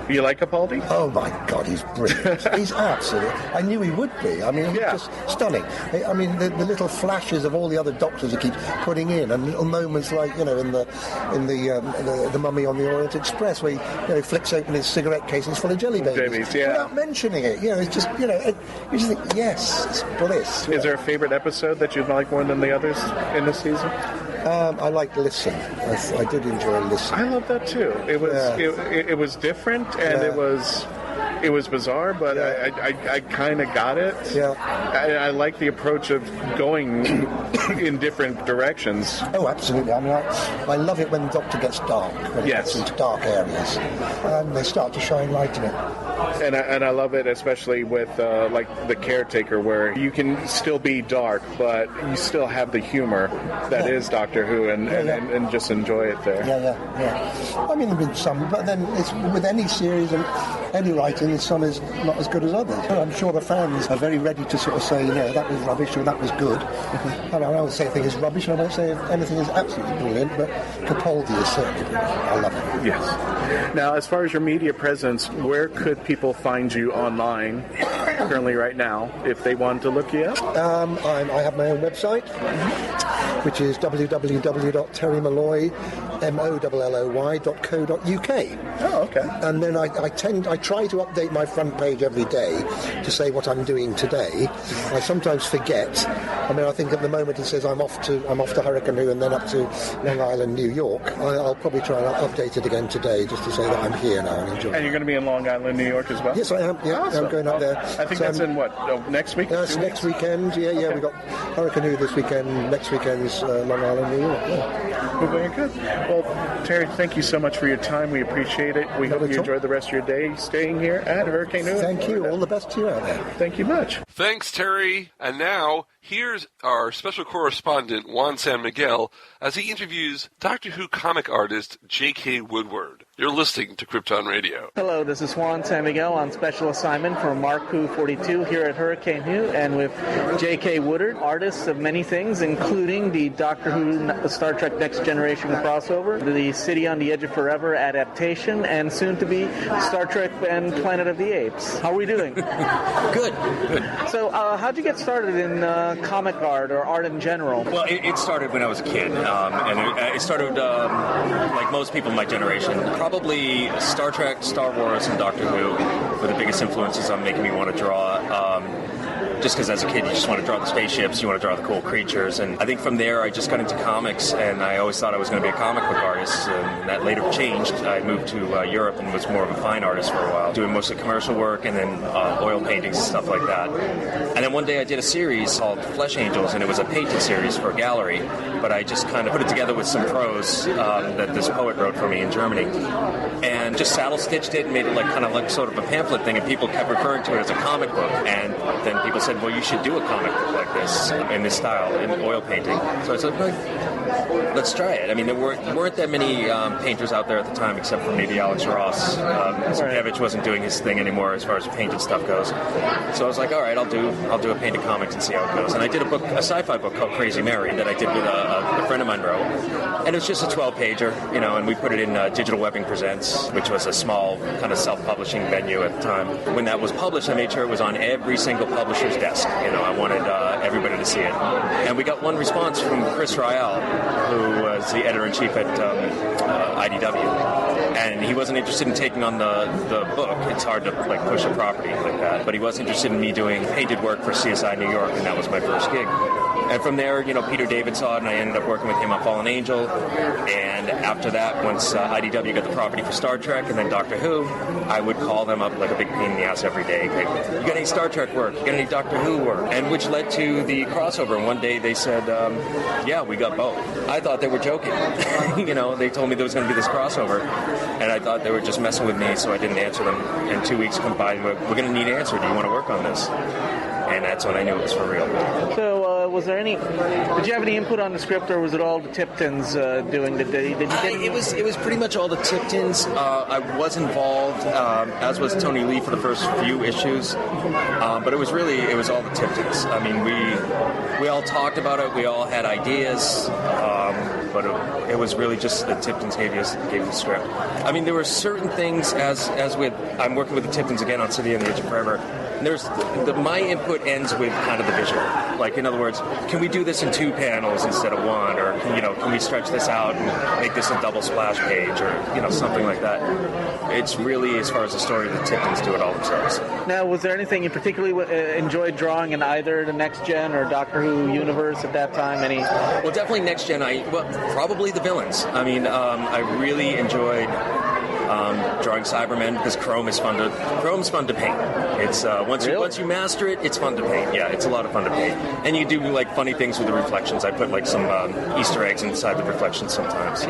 You like Capaldi? Oh, my God, he's brilliant. He's absolutely... I knew he would be. He's just stunning. The little flashes of all the other doctors he keeps putting in, and little moments like, in the Mummy on the Orient Express, where he flicks open his cigarette case and it's full of jelly babies. Without mentioning it. It's just, you just think, yes, it's bliss. Is there a favourite episode that you like more than the others in this season? I like Listen. I did enjoy Listen. I love that too. It was different and it was bizarre, but I kind of got it. Yeah. I like the approach of going in different directions. Oh, absolutely. I love it when the Doctor gets dark, when it gets into dark areas, and they start to shine light in it. And I love it, especially with like the Caretaker, where you can still be dark, but you still have the humor that is Doctor Who, and just enjoy it there. Yeah. There's been some, but then it's with any series and any writing, some is not as good as others. I'm sure the fans are very ready to sort of say, that was rubbish or that was good. I would say a thing is rubbish, and I won't say anything is absolutely brilliant, but Capaldi is certainly brilliant. I love it. Yes. Now, as far as your media presence, where could people find you online currently right now if they want to look you up? I have my own website, which is www.terrymolloy.co.uk. Oh, okay. And then I try to update my front page every day to say what I'm doing today. I sometimes forget. I think at the moment it says I'm off to Hurricane and then up to Long Island, New York. I'll probably try and update it again today just to say that I'm here now and enjoying it. And you're going to be in Long Island, New York as well? Yes, I am. Yeah, awesome. I'm going up there. I think that's in next week? That's next weekend. Yeah, okay. We've got Hurricane this weekend. Next weekend's Long Island, New York. Yeah. Well, very good. Well, Terry, thank you so much for your time. We appreciate it. We hope you enjoy the rest of your day staying here at Hurricane New. Thank you. All the best to you out there. Thank you much. Thanks, Terry. And now, here's our special correspondent, Juan Sanmiguel, as he interviews Doctor Who comic artist J.K. Woodward. You're listening to Krypton Radio. Hello, this is Juan Sanmiguel on special assignment for Mark Who 42 here at Hurricane Who, and with J.K. Woodward, artist of many things, including the Doctor Who Star Trek Next Generation crossover, the City on the Edge of Forever adaptation, and soon to be Star Trek and Planet of the Apes. How are we doing? Good. So, how'd you get started in comic art or art in general? Well, it started when I was a kid, and it started like most people in my generation. Probably Star Trek, Star Wars, and Doctor Who were the biggest influences on making me want to draw. Just because as a kid you just want to draw the spaceships, you want to draw the cool creatures, and I think from there I just got into comics, and I always thought I was going to be a comic book artist, and that later changed. I moved to Europe and was more of a fine artist for a while, doing mostly commercial work and then oil paintings and stuff like that. And then one day I did a series called Flesh Angels, and it was a painted series for a gallery, but I just kind of put it together with some prose that this poet wrote for me in Germany, and just saddle-stitched it and made it like kind of like sort of a pamphlet thing, and people kept referring to it as a comic book, and then people said, said, well, you should do a comic book like this in this style, in oil painting. So I said, let's try it. I mean, there weren't that many painters out there at the time, except for maybe Alex Ross. Zukevich wasn't doing his thing anymore as far as painted stuff goes. So I was like, all right, I'll do a painted comics and see how it goes. And I did a sci-fi book called Crazy Mary that I did with a friend of mine wrote. And it was just a 12-pager, and we put it in Digital Webbing Presents, which was a small kind of self-publishing venue at the time. When that was published, I made sure it was on every single publisher's desk. I wanted everybody to see it. And we got one response from Chris Ryall, who was the editor-in-chief at IDW. And he wasn't interested in taking on the book. It's hard to push a property like that. But he was interested in me doing painted work for CSI New York, and that was my first gig. And from there, Peter David saw it, and I ended up working with him on Fallen Angel. And after that, once IDW got the property for Star Trek and then Doctor Who, I would call them up like a big pain in the ass every day. You got any Star Trek work? You got any Doctor Who work? And which led to the crossover. And one day they said, yeah, we got both. I thought they were joking. They told me there was going to be this crossover. And I thought they were just messing with me, so I didn't answer them. And 2 weeks come by, we're going to need an answer. Do you want to work on this? And that's when I knew it was for real. So, did you have any input on the script, or was it all the Tiptons doing the day? It was pretty much all the Tiptons. I was involved, as was Tony Lee for the first few issues, but it was all the Tiptons. I mean, we all talked about it, we all had ideas, but it was really just the Tiptons gave the script. I mean, there were certain things, as with, I'm working with the Tiptons again on City on the Edge of Forever. My input ends with kind of the visual. Like, in other words, can we do this in 2 panels instead of 1? Or, can we stretch this out and make this a double splash page? Or, something like that. It's really, as far as the story, the Tiptons do it all themselves. Now, was there anything you particularly enjoyed drawing in either the Next Gen or Doctor Who universe at that time? Well, definitely Next Gen. Probably the villains. I mean, I really enjoyed drawing Cybermen because Chrome's fun to paint. It's once you master it, it's fun to paint. Yeah, it's a lot of fun to paint. And you do funny things with the reflections. I put some Easter eggs inside the reflections sometimes.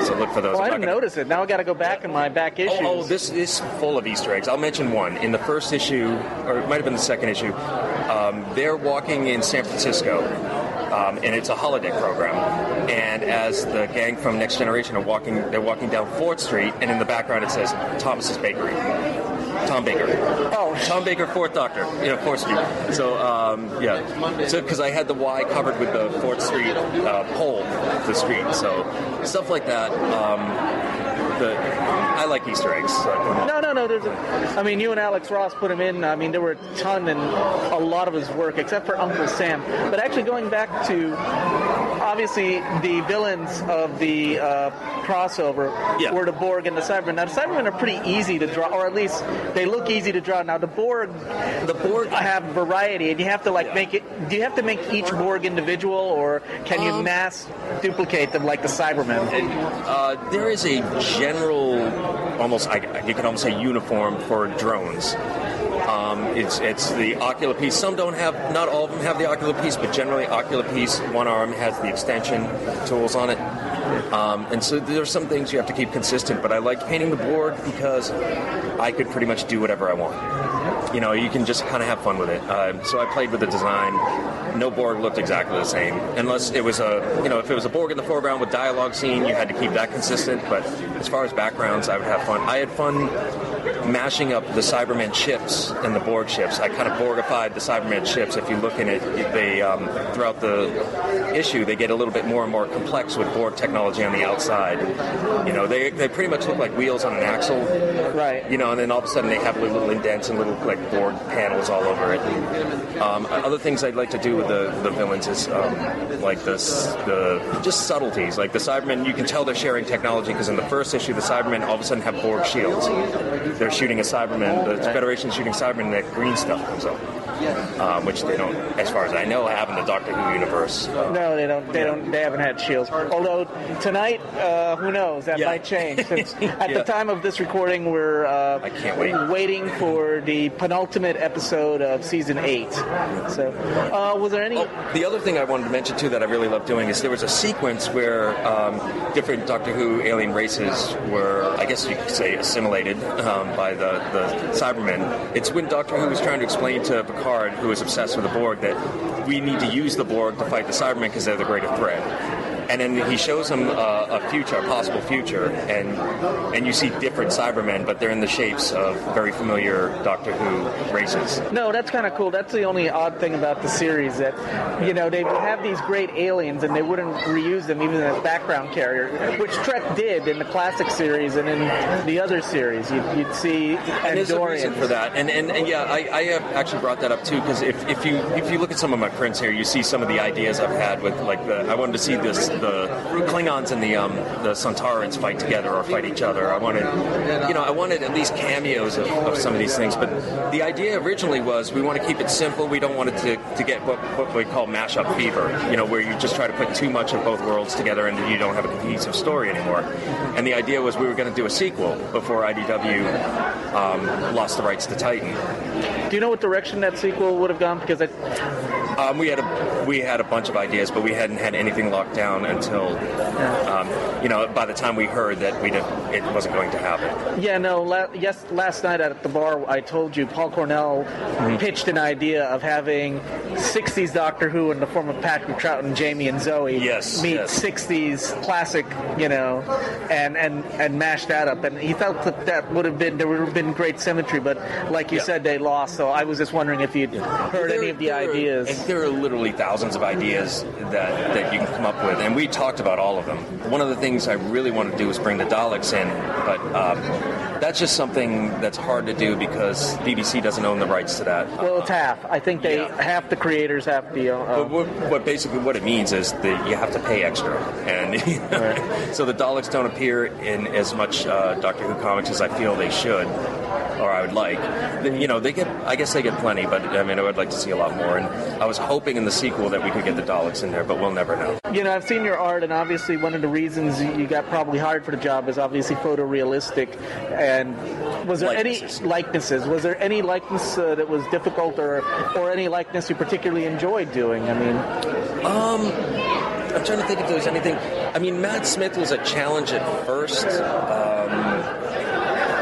So look for those. Oh, I didn't notice it. Now I got to go back in my back issues. Oh, this is full of Easter eggs. I'll mention one. In the first issue, or it might have been the second issue, they're walking in San Francisco. And it's a holodeck program. And as the gang from Next Generation they're walking down 4th Street, and in the background it says Thomas's Bakery. Tom Baker. Oh, Tom Baker, 4th Doctor, 4th Street. So, So, because I had the Y covered with the 4th Street pole, the street. So, stuff like that. I like Easter eggs. So No. You and Alex Ross put him in. There were a ton and a lot of his work, except for Uncle Sam. But actually, going back to, obviously, the villains of the crossover were the Borg and the Cybermen. Now, the Cybermen are pretty easy to draw, or at least they look easy to draw. Now, the Borg have variety, and you have to make it. Do you have to make each Borg individual, or can you mass duplicate them like the Cybermen? There is a general, you can almost say uniform for drones. It's the ocular piece. Not all of them have the ocular piece, but generally ocular piece, one arm has the extension tools on it. And so there's some things you have to keep consistent, but I liked painting the Borg because I could pretty much do whatever I want. You can just kind of have fun with it. So I played with the design. No Borg looked exactly the same, unless it was if it was a Borg in the foreground with dialogue scene, you had to keep that consistent. But as far as backgrounds, I would have fun. I had fun mashing up the Cybermen ships and the Borg ships. I kind of Borgified the Cybermen ships. If you look in it, they throughout the issue, they get a little bit more and more complex with Borg technology on the outside. They pretty much look like wheels on an axle. Right. And then all of a sudden they have little indents and little Borg panels all over it. And, other things I'd like to do with the villains is just subtleties. Like the Cybermen, you can tell they're sharing technology because in the first issue, the Cybermen all of a sudden have Borg shields. They're shooting a Cyberman. The Federation's shooting Cyberman, and that green stuff comes up. Which they don't, as far as I know, have in the Doctor Who universe. No, they don't. They haven't had shields. Although tonight, who knows? That might change. Since at the time of this recording, we're I can't wait. Waiting for the penultimate episode of season 8. So, was there any? The other thing I wanted to mention too that I really love doing is there was a sequence where different Doctor Who alien races were, I guess you could say, assimilated by the Cybermen. It's when Doctor Who was trying to explain to Picard Picard, who is obsessed with the Borg, that we need to use the Borg to fight the Cybermen because they're the greater threat. And then he shows him a possible future, and you see different Cybermen, but they're in the shapes of very familiar Doctor Who races. No, that's kind of cool. That's the only odd thing about the series, that, you know, they would have these great aliens, and they wouldn't reuse them even as background carrier, which Trek did in the classic series and in the other series. You'd see Andorians. And there's a reason for that. And yeah, I have actually brought that up too, because if you look at some of my prints here, you see some of the ideas I've had with, like, I wanted to see the Klingons and the Sontarans fight together or fight each other. I wanted at least cameos of some of these things. But the idea originally was we want to keep it simple. We don't want it to get what we call mashup fever, you know, where you just try to put too much of both worlds together and you don't have a cohesive story anymore. And the idea was we were going to do a sequel before IDW lost the rights to Titan. Do you know what direction that sequel would have gone? Because we had a bunch of ideas, but we hadn't had anything locked down until by the time we heard that it wasn't going to happen. Yeah, no. Last night at the bar, I told you Paul Cornell pitched an idea of having 60s Doctor Who in the form of Patrick Troughton, Jamie, and Zoe meet 60s classic, you know, and mash that up. And he felt that there would have been great symmetry, but like you said, they lost. So I was just wondering if you'd heard any of the ideas. And there are literally thousands of ideas that you can come up with, and we talked about all of them. One of the things I really want to do is bring the Daleks in, but that's just something that's hard to do because BBC doesn't own the rights to that. Well, it's half. I think half the creators have the. But basically what it means is that you have to pay extra, and so the Daleks don't appear in as much Doctor Who comics as I feel they should, or I would like. I guess they get plenty, but I mean, I would like to see a lot more. And I was hoping in the sequel that we could get the Daleks in there, but we'll never know. You know, I've seen your art, and obviously one of the reasons you got probably hired for the job is obviously photorealistic. And was there any likenesses? Was there any likeness that was difficult, or any likeness you particularly enjoyed doing? I mean, I'm trying to think if there was anything. I mean, Matt Smith was a challenge at first.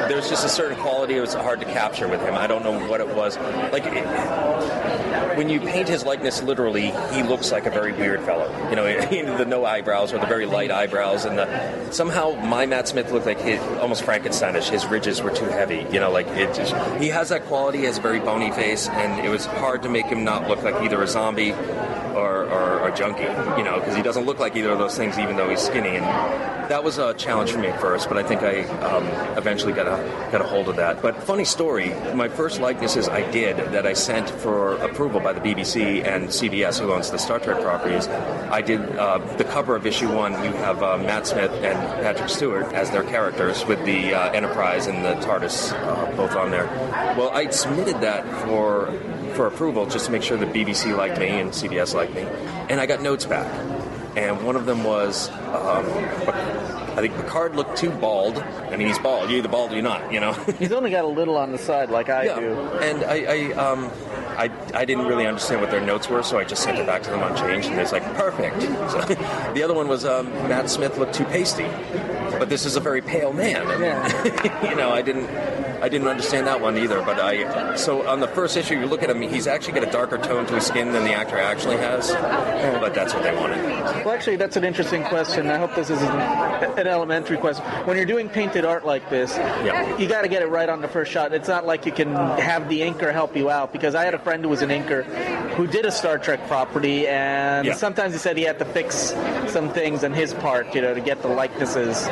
There's just a certain quality that was hard to capture with him. I don't know what it was. When you paint his likeness literally, he looks like a very weird fellow. You know, the no eyebrows or the very light eyebrows, and somehow my Matt Smith looked like almost Frankensteinish. His ridges were too heavy. You know, he has that quality. He has a very bony face, and it was hard to make him not look like either a zombie or a junkie. You know, because he doesn't look like either of those things, even though he's skinny. And that was a challenge for me at first, but I think I eventually got a hold of that. But funny story, my first likenesses I did that I sent for approval by the BBC and CBS, who owns the Star Trek properties, I did the cover of issue 1. You have Matt Smith and Patrick Stewart as their characters with the Enterprise and the TARDIS both on there. Well, I submitted that for approval just to make sure the BBC liked me and CBS liked me, and I got notes back. And one of them was, I think Picard looked too bald. I mean, he's bald. You're either bald or you're not, you know. He's only got a little on the side like I do. And I didn't really understand what their notes were, so I just sent it back to them unchanged, and it's like, perfect. So, the other one was Matt Smith looked too pasty. But this is a very pale man. I mean, you know, I didn't understand that one either. But so on the first issue, you look at him, he's actually got a darker tone to his skin than the actor actually has. But that's what they wanted. Well, actually, that's an interesting question. I hope this isn't an elementary question. When you're doing painted art like this, you got to get it right on the first shot. It's not like you can have the inker help you out, because I had a friend who was an inker who did a Star Trek property, and sometimes he said he had to fix some things on his part, you know, to get the likenesses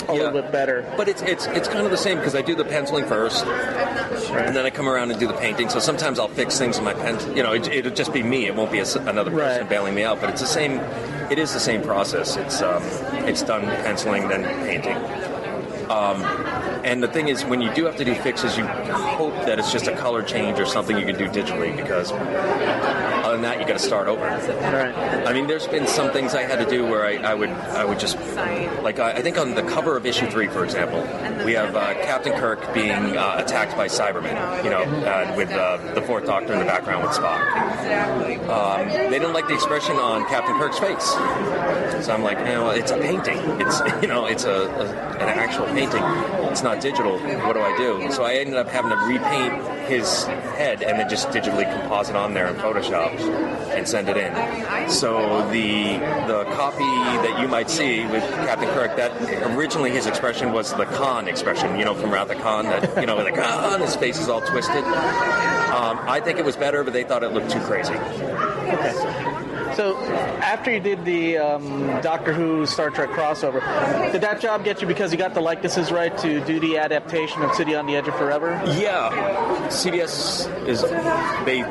a little bit better. But it's kind of the same, because I do the penciling first, and then I come around and do the painting. So sometimes I'll fix things in my pen. You know, it'll just be me. It won't be another person bailing me out. But it's the same. It is the same process. It's done penciling, then painting. And the thing is, when you do have to do fixes, you hope that it's just a color change or something you can do digitally, because other than that, you got to start over. Right. I mean, there's been some things I had to do where I would just, like, I think on the cover of issue 3, for example, we have Captain Kirk being attacked by Cybermen, you know, with the Fourth Doctor in the background with Spock. They didn't like the expression on Captain Kirk's face, so I'm like, you know, it's a painting. It's, you know, it's an actual painting. painting. It's not digital. What do I do? So I ended up having to repaint his head and then just digitally composite on there in Photoshop and send it in. So the copy that you might see with Captain Kirk, that originally his expression was the Khan expression, from Wrath of Khan, that, the Khan, his face is all twisted. I think it was better, but they thought it looked too crazy. Okay. So, after you did the Doctor Who Star Trek crossover, did that job get you because you got the likenesses right to do the adaptation of City on the Edge of Forever? Yeah. CBS they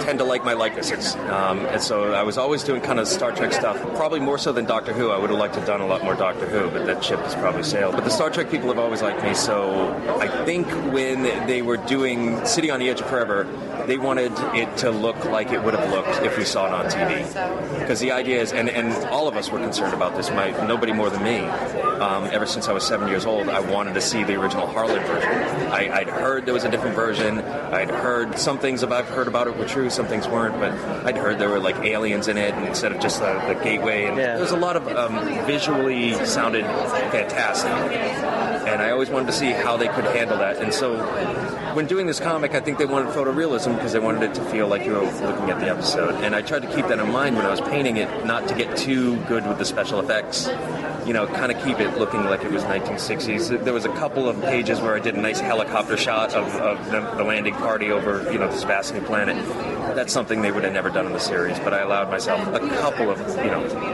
tend to like my likenesses. And so I was always doing kind of Star Trek stuff, probably more so than Doctor Who. I would have liked to have done a lot more Doctor Who, but that ship has probably sailed. But the Star Trek people have always liked me, so I think when they were doing City on the Edge of Forever, they wanted it to look like it would have looked if we saw it on TV. Because the idea is, and all of us were concerned about this, nobody more than me. Ever since I was 7 years old, I wanted to see the original Harlan version. I'd heard there was a different version. I'd heard some things I've heard about it were true, some things weren't, but I'd heard there were like aliens in it instead of just the gateway. And there was a lot of visually sounded fantastic. And I always wanted to see how they could handle that. And so when doing this comic, I think they wanted photorealism because they wanted it to feel like you were looking at the episode. And I tried to keep that in mind when I was painting it, not to get too good with the special effects. Kind of keep it looking like it was 1960s. There was a couple of pages where I did a nice helicopter shot of the landing party over, this vast new planet. That's something they would have never done in the series, but I allowed myself a couple of,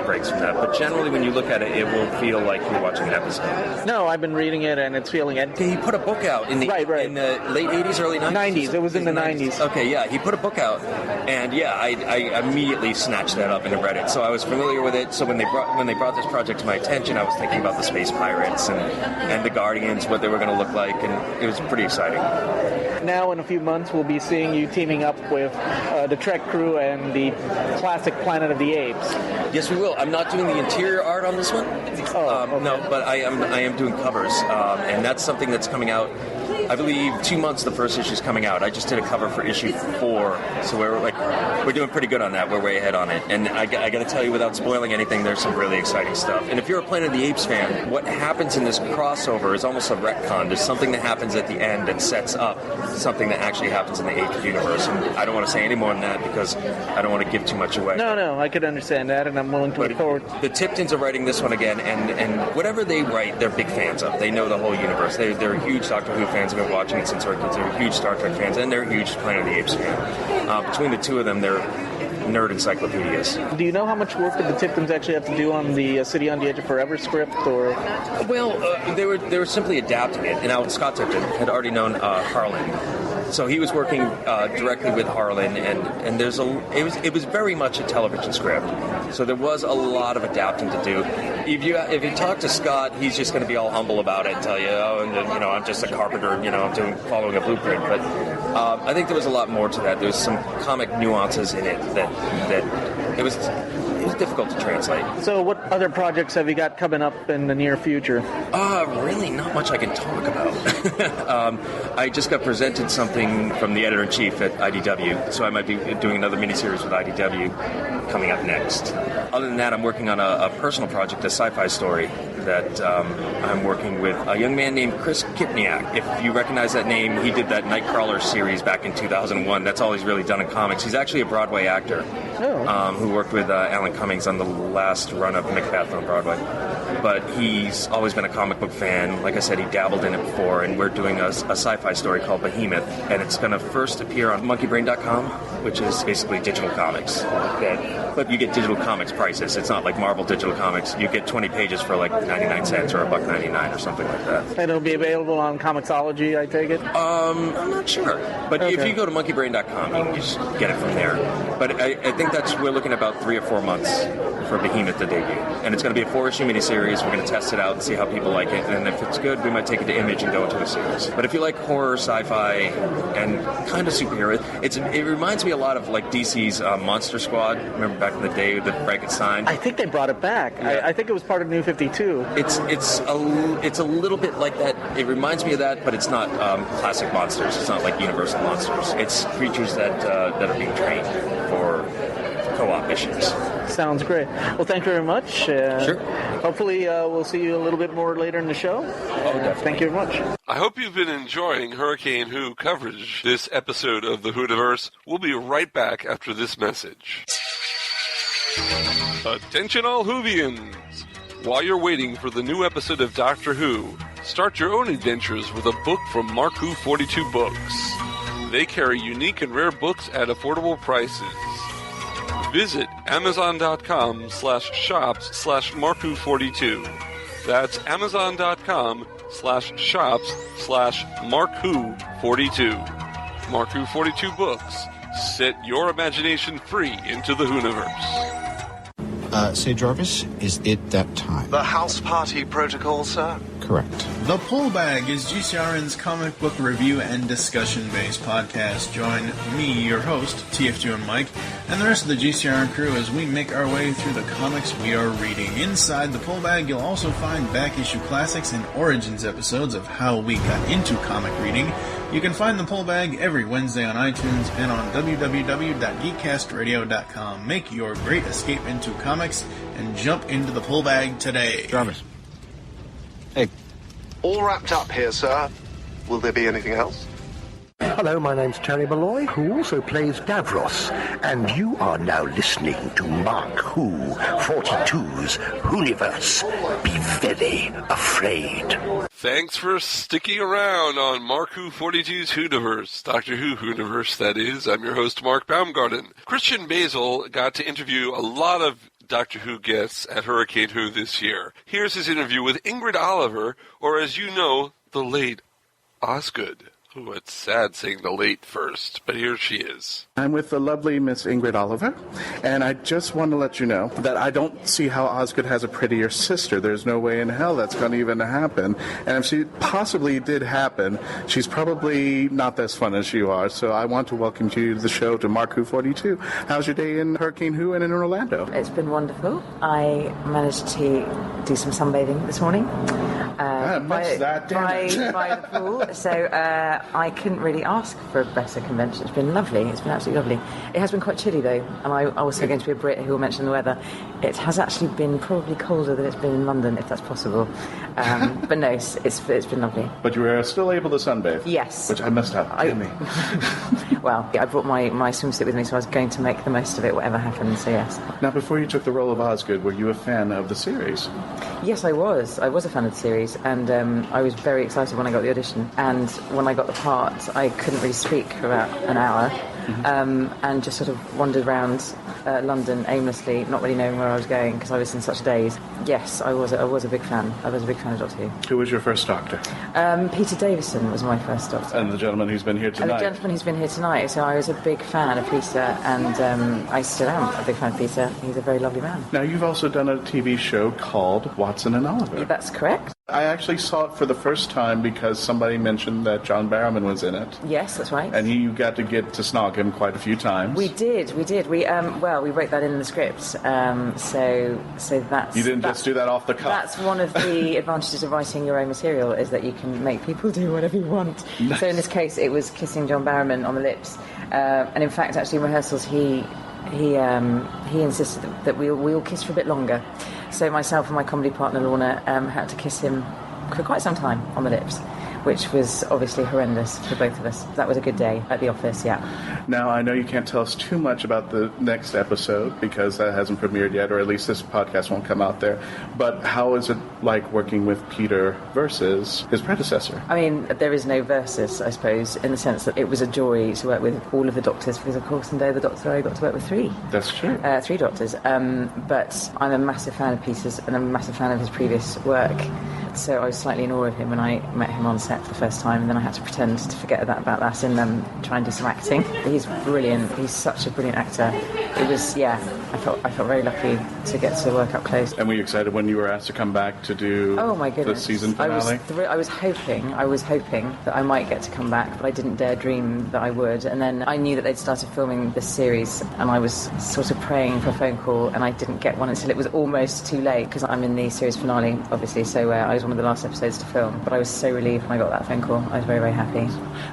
breaks from that. But generally, when you look at it, it will feel like you're watching an episode. No, I've been reading it, and it's feeling it. He put a book out in the in the late 80s, early 90s? 90s. It was in the 90s. Okay, yeah. He put a book out, and I immediately snatched that up and read it. So I was familiar with it. So when they brought this project to my attention, I was thinking about the space pirates and the Guardians, what they were going to look like, and it was pretty exciting. Now, in a few months, we'll be seeing you teaming up with the Trek crew and the classic Planet of the Apes. Yes, we will. I'm not doing the interior art on this one. Okay. No, but I am doing covers, and that's something that's coming out. I believe 2 months the first issue is coming out. I just did a cover for issue 4, so we're doing pretty good on that. We're way ahead on it. And I got to tell you, without spoiling anything, there's some really exciting stuff. And if you're a Planet of the Apes fan, what happens in this crossover is almost a retcon. There's something that happens at the end that sets up something that actually happens in the Apes universe. And I don't want to say any more than that because I don't want to give too much away. No, I could understand that, and I'm willing to look forward. The Tiptons are writing this one again, and whatever they write, they're big fans of. They know the whole universe. They're huge Doctor Who fans. Been watching it since our kids. They're huge Star Trek fans, and they're huge Planet of the Apes fans. Between the two of them, they're nerd encyclopedias. Do you know how much work did the Tiptons actually have to do on the City on the Edge of Forever script, or? Well, they were simply adapting it, and Scott Tipton had already known Harlan. So he was working directly with Harlan, and it was very much a television script. So there was a lot of adapting to do. If you talk to Scott, he's just going to be all humble about it and tell you, I'm just a carpenter, I'm following a blueprint. But I think there was a lot more to that. There was some comic nuances in it that it was difficult to translate. So what other projects have you got coming up in the near future? Really not much I can talk about. I just got presented something from the editor-in-chief at IDW, so I might be doing another miniseries with IDW coming up next. Other than that, I'm working on a personal project, a sci-fi story that I'm working with a young man named Chris Kipniak. If you recognize that name, he did that Nightcrawler series back in 2001. That's all he's really done in comics. He's actually a Broadway actor who worked with Alan Cummings on the last run of Macbeth on Broadway. But he's always been a comic book fan. Like I said, he dabbled in it before, and we're doing a sci-fi story called Behemoth, and it's going to first appear on monkeybrain.com, which is basically digital comics. But you get digital comics prices. It's not like Marvel digital comics. You get 20 pages for like 99 cents or $1.99 or something like that. And it'll be available on Comixology, I take it? I'm not sure. But if you go to monkeybrain.com, you can just get it from there. But I think we're looking at about 3 or 4 months for Behemoth to debut. And it's going to be a 4-issue miniseries. We're going to test it out and see how people like it. And if it's good, we might take it to Image and go into a series. But if you like horror, sci-fi, and kind of superhero, it reminds me a lot of like DC's Monster Squad. Remember back in the day with the Frankenstein? I think they brought it back. Yeah. I think it was part of New 52. It's a little bit like that. It reminds me of that, but it's not classic monsters. It's not like Universal monsters. It's creatures that are being trained for co-op missions. Sounds great. Well, thank you very much. Sure. Hopefully we'll see you a little bit more later in the show. Definitely. Thank you very much. I hope you've been enjoying Hurricane Who coverage this episode of the Whoniverse. We'll be right back after this message. Attention all Whovians! While you're waiting for the new episode of Doctor Who, start your own adventures with a book from Mark Who 42 Books. They carry unique and rare books at affordable prices. Visit Amazon.com/shops/MarkWho42. That's Amazon.com/shops/MarkWho42. Mark Who 42 Books. Set your imagination free into the Whoniverse. Say, Jarvis, is it that time? The house party protocol, sir? Correct. The Pull Bag is GCRN's comic book review and discussion-based podcast. Join me, your host, TF2 and Mike, and the rest of the GCRN crew as we make our way through the comics we are reading. Inside the Pull Bag, you'll also find back-issue classics and origins episodes of how we got into comic reading. You can find the Pull Bag every Wednesday on iTunes and on www.geekcastradio.com. Make your great escape into comics and jump into the Pull Bag today. Jarvis. Hey. All wrapped up here, sir. Will there be anything else? Hello, my name's Terry Molloy, who also plays Davros, and you are now listening to Mark Who 42's Whoniverse. Be very afraid. Thanks for sticking around on Mark Who 42's Whoniverse, Doctor Who Whoniverse, that is. I'm your host, Mark Baumgarten. Christian-basel got to interview a lot of Doctor Who guests at Hurricane Who this year. Here's his interview with Ingrid-Oliver, or as you know, the late Osgood. Oh, it's sad saying the late first, but here she is. I'm with the lovely Miss Ingrid-Oliver, and I just want to let you know that I don't see how Osgood has a prettier sister. There's no way in hell that's going to even happen. And if she possibly did happen, she's probably not as fun as you are. So I want to welcome you to the show, to Mark Who 42. How's your day in Hurricane Who and in Orlando? It's been wonderful. I managed to do some sunbathing this morning. By the pool. So I couldn't really ask for a better convention. It's been lovely. It's been absolutely lovely. It has been quite chilly though, and I also going to be a Brit who will mention the weather. It has actually been probably colder than it's been in London, if that's possible. But no, it's been lovely. But you were still able to sunbathe? Yes. Which I missed out. Well, I brought my swimsuit with me, so I was going to make the most of it, whatever happened, so yes. Now, before you took the role of Osgood, were you a fan of the series? Yes, I was. I was a fan of the series, and I was very excited when I got the audition. And when I got the part, I couldn't really speak for about an hour, and just sort of wandered around London aimlessly, not really knowing where I was going because I was in such a daze. Yes, I was a big fan. I was a big fan of Doctor Who. Who was your first Doctor? Peter Davison was my first Doctor. And the gentleman who's been here tonight. So I was a big fan of Peter, and I still am a big fan of Peter. He's a very lovely man. Now, you've also done a TV show called Watson and Oliver. That's correct. I actually saw it for the first time because somebody mentioned that John Barrowman was in it. Yes, that's right. And you got to get to snog him quite a few times. We did. We wrote that in the script. So that's... You didn't just do that off the cuff. That's one of the advantages of writing your own material, is that you can make people do whatever you want. Nice. So in this case, it was kissing John Barrowman on the lips. And in fact, actually, in rehearsals, he insisted that we all kiss for a bit longer. So myself and my comedy partner Lorna had to kiss him for quite some time on the lips, which was obviously horrendous for both of us. That was a good day at the office, yeah. Now, I know you can't tell us too much about the next episode because that hasn't premiered yet, or at least this podcast won't come out there. But how is it like working with Peter versus his predecessor? I mean, there is no versus, I suppose, in the sense that it was a joy to work with all of the Doctors, because, of course, in Day of the Doctor, I got to work with three. That's true. 3 Doctors. But I'm a massive fan of Peter's, and I'm a massive fan of his previous work. So I was slightly in awe of him when I met him on set for the first time, and then I had to pretend to forget about that and try and do some acting. He's brilliant. He's such a brilliant actor. It was, I felt very lucky to get to work up close. And were you excited when you were asked to come back to do the season finale? I was hoping that I might get to come back, but I didn't dare dream that I would. And then I knew that they'd started filming this series, and I was sort of praying for a phone call, and I didn't get one until it was almost too late, because I'm in the series finale, obviously, so I was one of the last episodes to film. But I was so relieved when I got that phone call. I was very, very happy.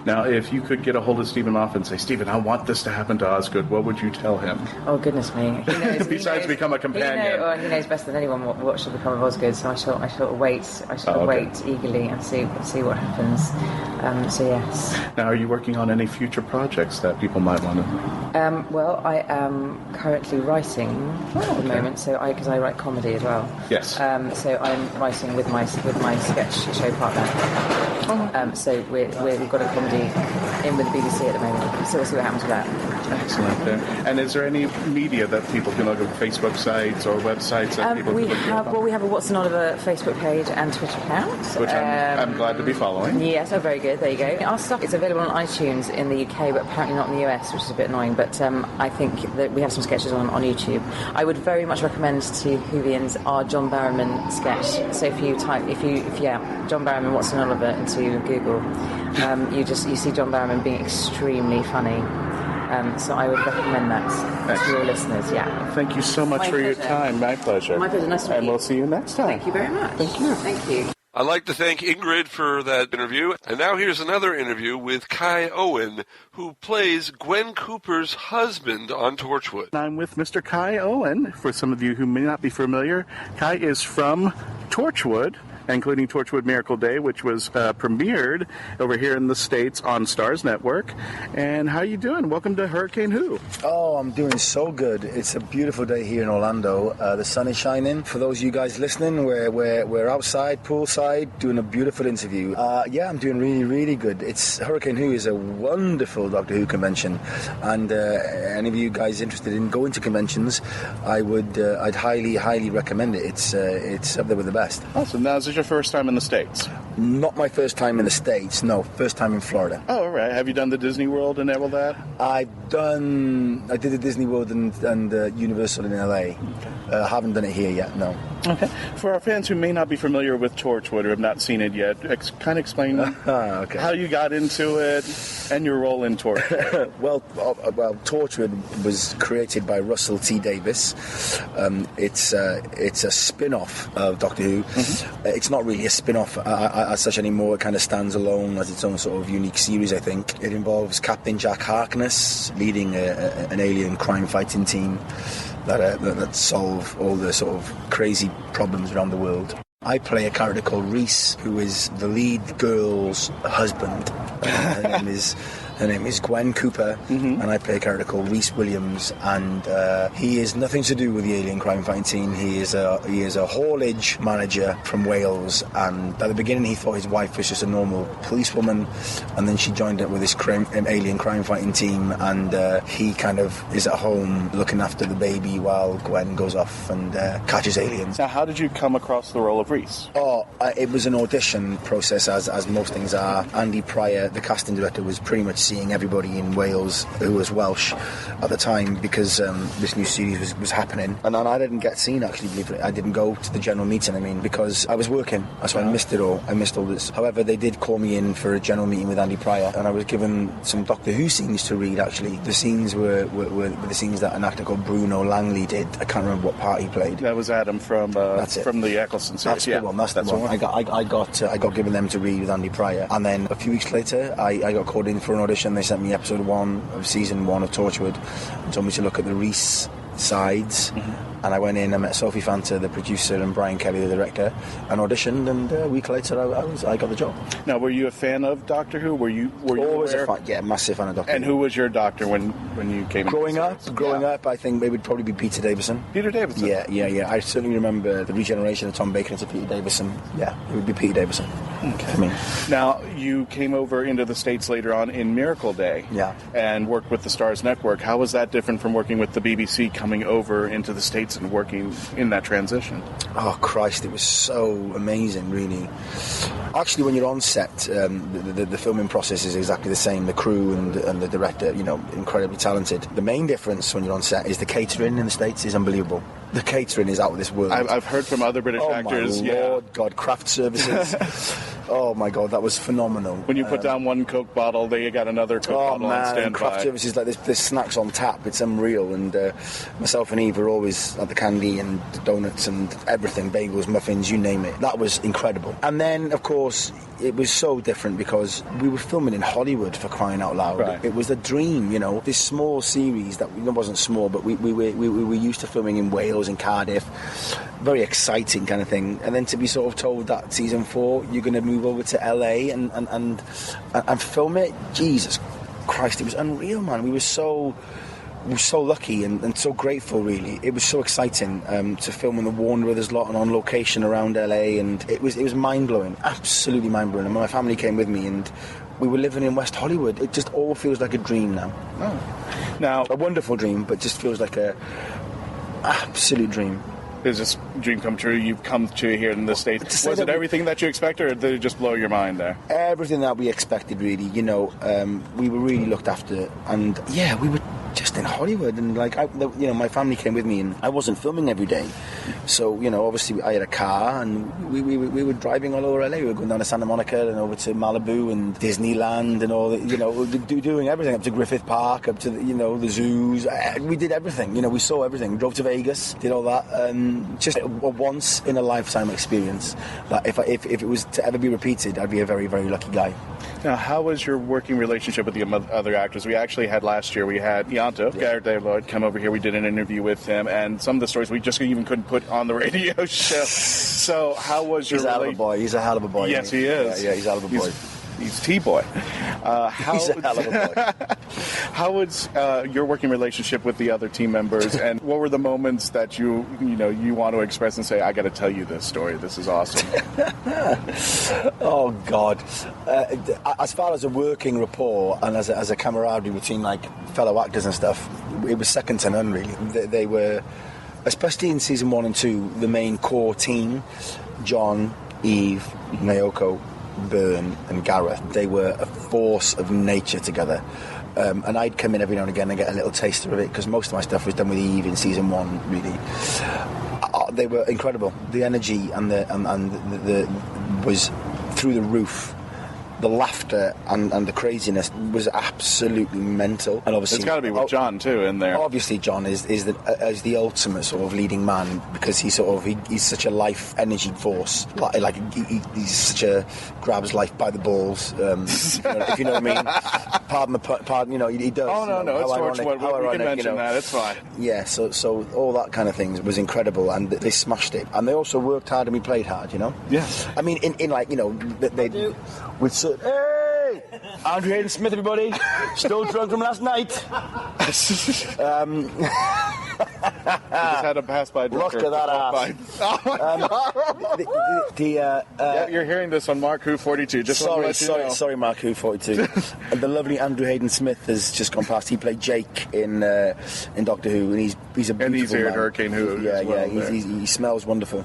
Now, if you could get a hold of Stephen Moffat and say, Stephen, I want this to happen to Osgood, what would you tell him? Oh, goodness me. He knows, Besides become a companion. He knows better than anyone what should become of Osgood, so I shall wait eagerly and see what happens. So, yes. Now, are you working on any future projects that people might want to... Well, I am currently writing at the moment, because I write comedy as well. Yes. So I'm writing with my sketch show partner. So we've got a comedy in with the BBC at the moment. So we'll see what happens with that. Excellent. And is there any media that people can look at, Facebook sites or websites that people can look at? Well, we have a What's an Oliver Facebook page and Twitter account. Which I'm glad to be following. Yes, very good. There you go. Our stuff is available on iTunes in the UK, but apparently not in the US, which is a bit annoying. But I think that we have some sketches on YouTube. I would very much recommend to WHOvians our John Barrowman sketch. So if you type, John Barrowman, What's an Oliver into Google, you see John Barrowman being extremely funny. So I would recommend that to your listeners, Thank you so much for your time. My pleasure. My pleasure. Nice to meet you. And we'll see you next time. Thank you very much. Thank you. Thank you. I'd like to thank Ingrid for that interview. And now here's another interview with Kai-Owen, who plays Gwen Cooper's husband on Torchwood. I'm with Mr. Kai-Owen. For some of you who may not be familiar, Kai is from Torchwood, including Torchwood Miracle Day, which was premiered over here in the States on Starz Network. And how you doing? Welcome to Hurricane Who. Oh, I'm doing so good. It's a beautiful day here in Orlando. The sun is shining. For those of you guys listening, we're outside, poolside, doing a beautiful interview. I'm doing really, really good. Hurricane Who is a wonderful Doctor Who convention, and any of you guys interested in going to conventions, I'd highly, highly recommend it. It's up there with the best. Awesome. Now, is this your first time in the States? Not my first time in the States, no. First time in Florida. Oh, all right. Have you done the Disney World and all that? I did the Disney World and Universal in LA. Haven't done it here yet, no. Okay. For our fans who may not be familiar with Torchwood or have not seen it yet, kind of explain how you got into it and your role in Torchwood. Well, Torchwood was created by Russell T. Davies. It's a spin-off of Doctor Who. Mm-hmm. It's not really a spin-off as such anymore. It kind of stands alone as its own sort of unique series, I think. It involves Captain Jack Harkness leading an alien crime-fighting team that solve all the sort of crazy problems around the world. I play a character called Rhys, who is the lead girl's husband. Her name is Gwen Cooper, and I play a character called Rhys Williams, and he is nothing to do with the alien crime fighting team. He is a haulage manager from Wales, and at the beginning he thought his wife was just a normal policewoman, and then she joined up with this alien crime fighting team, and he kind of is at home looking after the baby while Gwen goes off and catches aliens. Now, how did you come across the role of Rhys? It was an audition process, as most things are. Andy Pryor, the casting director, was pretty much seeing everybody in Wales who was Welsh at the time because this new series was happening. And then I didn't get seen, actually, believe it. I didn't go to the general meeting, because I was working. So I missed it all. I missed all this. However, they did call me in for a general meeting with Andy Pryor, and I was given some Doctor Who scenes to read, actually. The scenes were the scenes that an actor called Bruno Langley did. I can't remember what part he played. That was Adam from the Eccleston series. That's the one. That's the one. I got given them to read with Andy Pryor, and then a few weeks later I got called in for an audition. They sent me episode 1 of season 1 of Torchwood and told me to look at the Rhys sides. And I went in, I met Sophie Fanta, the producer, and Brian Kelly, the director, and auditioned, and a week later I got the job. Now, were you a fan of Doctor Who? Were you always a fan? Yeah, massive fan of Doctor Who. And who was your doctor when you came growing up, I think it would probably be Peter Davison. Peter Davison? Yeah. I certainly remember the regeneration of Tom Baker into Peter Davison. Yeah, it would be Peter Davison. Okay. For me. Now, you came over into the States later on in Miracle Day. Yeah. And worked with the Starz Network. How was that different from working with the BBC, coming over into the States and working in that transition? Oh, Christ, it was so amazing, really. Actually, when you're on set, the filming process is exactly the same. The crew and the director, incredibly talented. The main difference when you're on set is the catering in the States is unbelievable. The catering is out of this world. I've heard from other British actors. Oh, my Lord God, craft services. Oh my God, that was phenomenal. When you put down one Coke bottle, they got another Coke bottle on standby. Craft services like this, there's snacks on tap. It's unreal. And myself and Eve were always at the candy and the donuts and everything, bagels, muffins, you name it. That was incredible. And then, of course, it was so different because we were filming in Hollywood, for crying out loud. Right. It was a dream, you know. This small series that wasn't small, but we were used to filming in Wales and Cardiff. Very exciting kind of thing. And then to be sort of told that season 4 you're going to move over to LA and film it. Jesus Christ, it was unreal, man. We were so lucky and so grateful, really. It was so exciting to film in the Warner Brothers lot and on location around LA, and it was mind-blowing, absolutely mind-blowing. And my family came with me, and we were living in West Hollywood. It just all feels like a dream now. Oh. Now, a wonderful dream, but just feels like a absolute dream. Is this dream come true? You've come to here in the States. Was it everything that you expected, or did it just blow your mind there? Everything that we expected, really. You know, we were really looked after, and yeah, we were just in Hollywood, and like, my family came with me, and I wasn't filming every day, so obviously I had a car, and we were driving all over LA. We were going down to Santa Monica and over to Malibu and Disneyland and all that, doing everything up to Griffith Park, up to the zoos. We did everything. We saw everything. We drove to Vegas, did all that. Just a once in a lifetime experience. That if it was to ever be repeated, I'd be a very, very lucky guy. Now, how was your working relationship with the other actors? We actually had last year, we had Garrett Day Lloyd, come over here. We did an interview with him, and some of the stories we just even couldn't put on the radio show. So how was your relationship? He's a hell of a boy. He's a hell of a boy. Yes, he is. Yeah, he's a hell of a boy. He's T-boy. He's a hell of a boy. How was your working relationship with the other team members, and what were the moments that you want to express and say, I got to tell you this story, this is awesome? Oh, God. As far as a working rapport and as a camaraderie between, like, fellow actors and stuff, it was second to none, really. They were, especially in season 1 and 2, the main core team, John, Eve, Naoko, Byrne and Gareth, they were a force of nature together, and I'd come in every now and again and get a little taster of it, because most of my stuff was done with Eve in season 1, really. They were incredible. The energy and the was through the roof. The laughter and the craziness was absolutely mental. And obviously, it's got to be with John too in there. Obviously, John is the ultimate sort of leading man, because he's such a life energy force. Like he's such a grabs life by the balls. If you know what I mean. Pardon. He does. Oh no, it's Torchwood. We can mention that. It's fine. Yeah. So all that kind of thing was incredible, and they smashed it. And they also worked hard, and we played hard. Yes. I mean, they with. Hey! Andrew Hayden Smith, everybody. Still drunk from last night. Just had a pass by. Look at that ass. Oh my God. You're hearing this on Mark Who 42. Just sorry, Mark Who 42. The lovely Andrew Hayden Smith has just gone past. He played Jake in Doctor Who, and he's a beautiful and he's here man. at Hurricane Who. Yeah, well, he smells wonderful.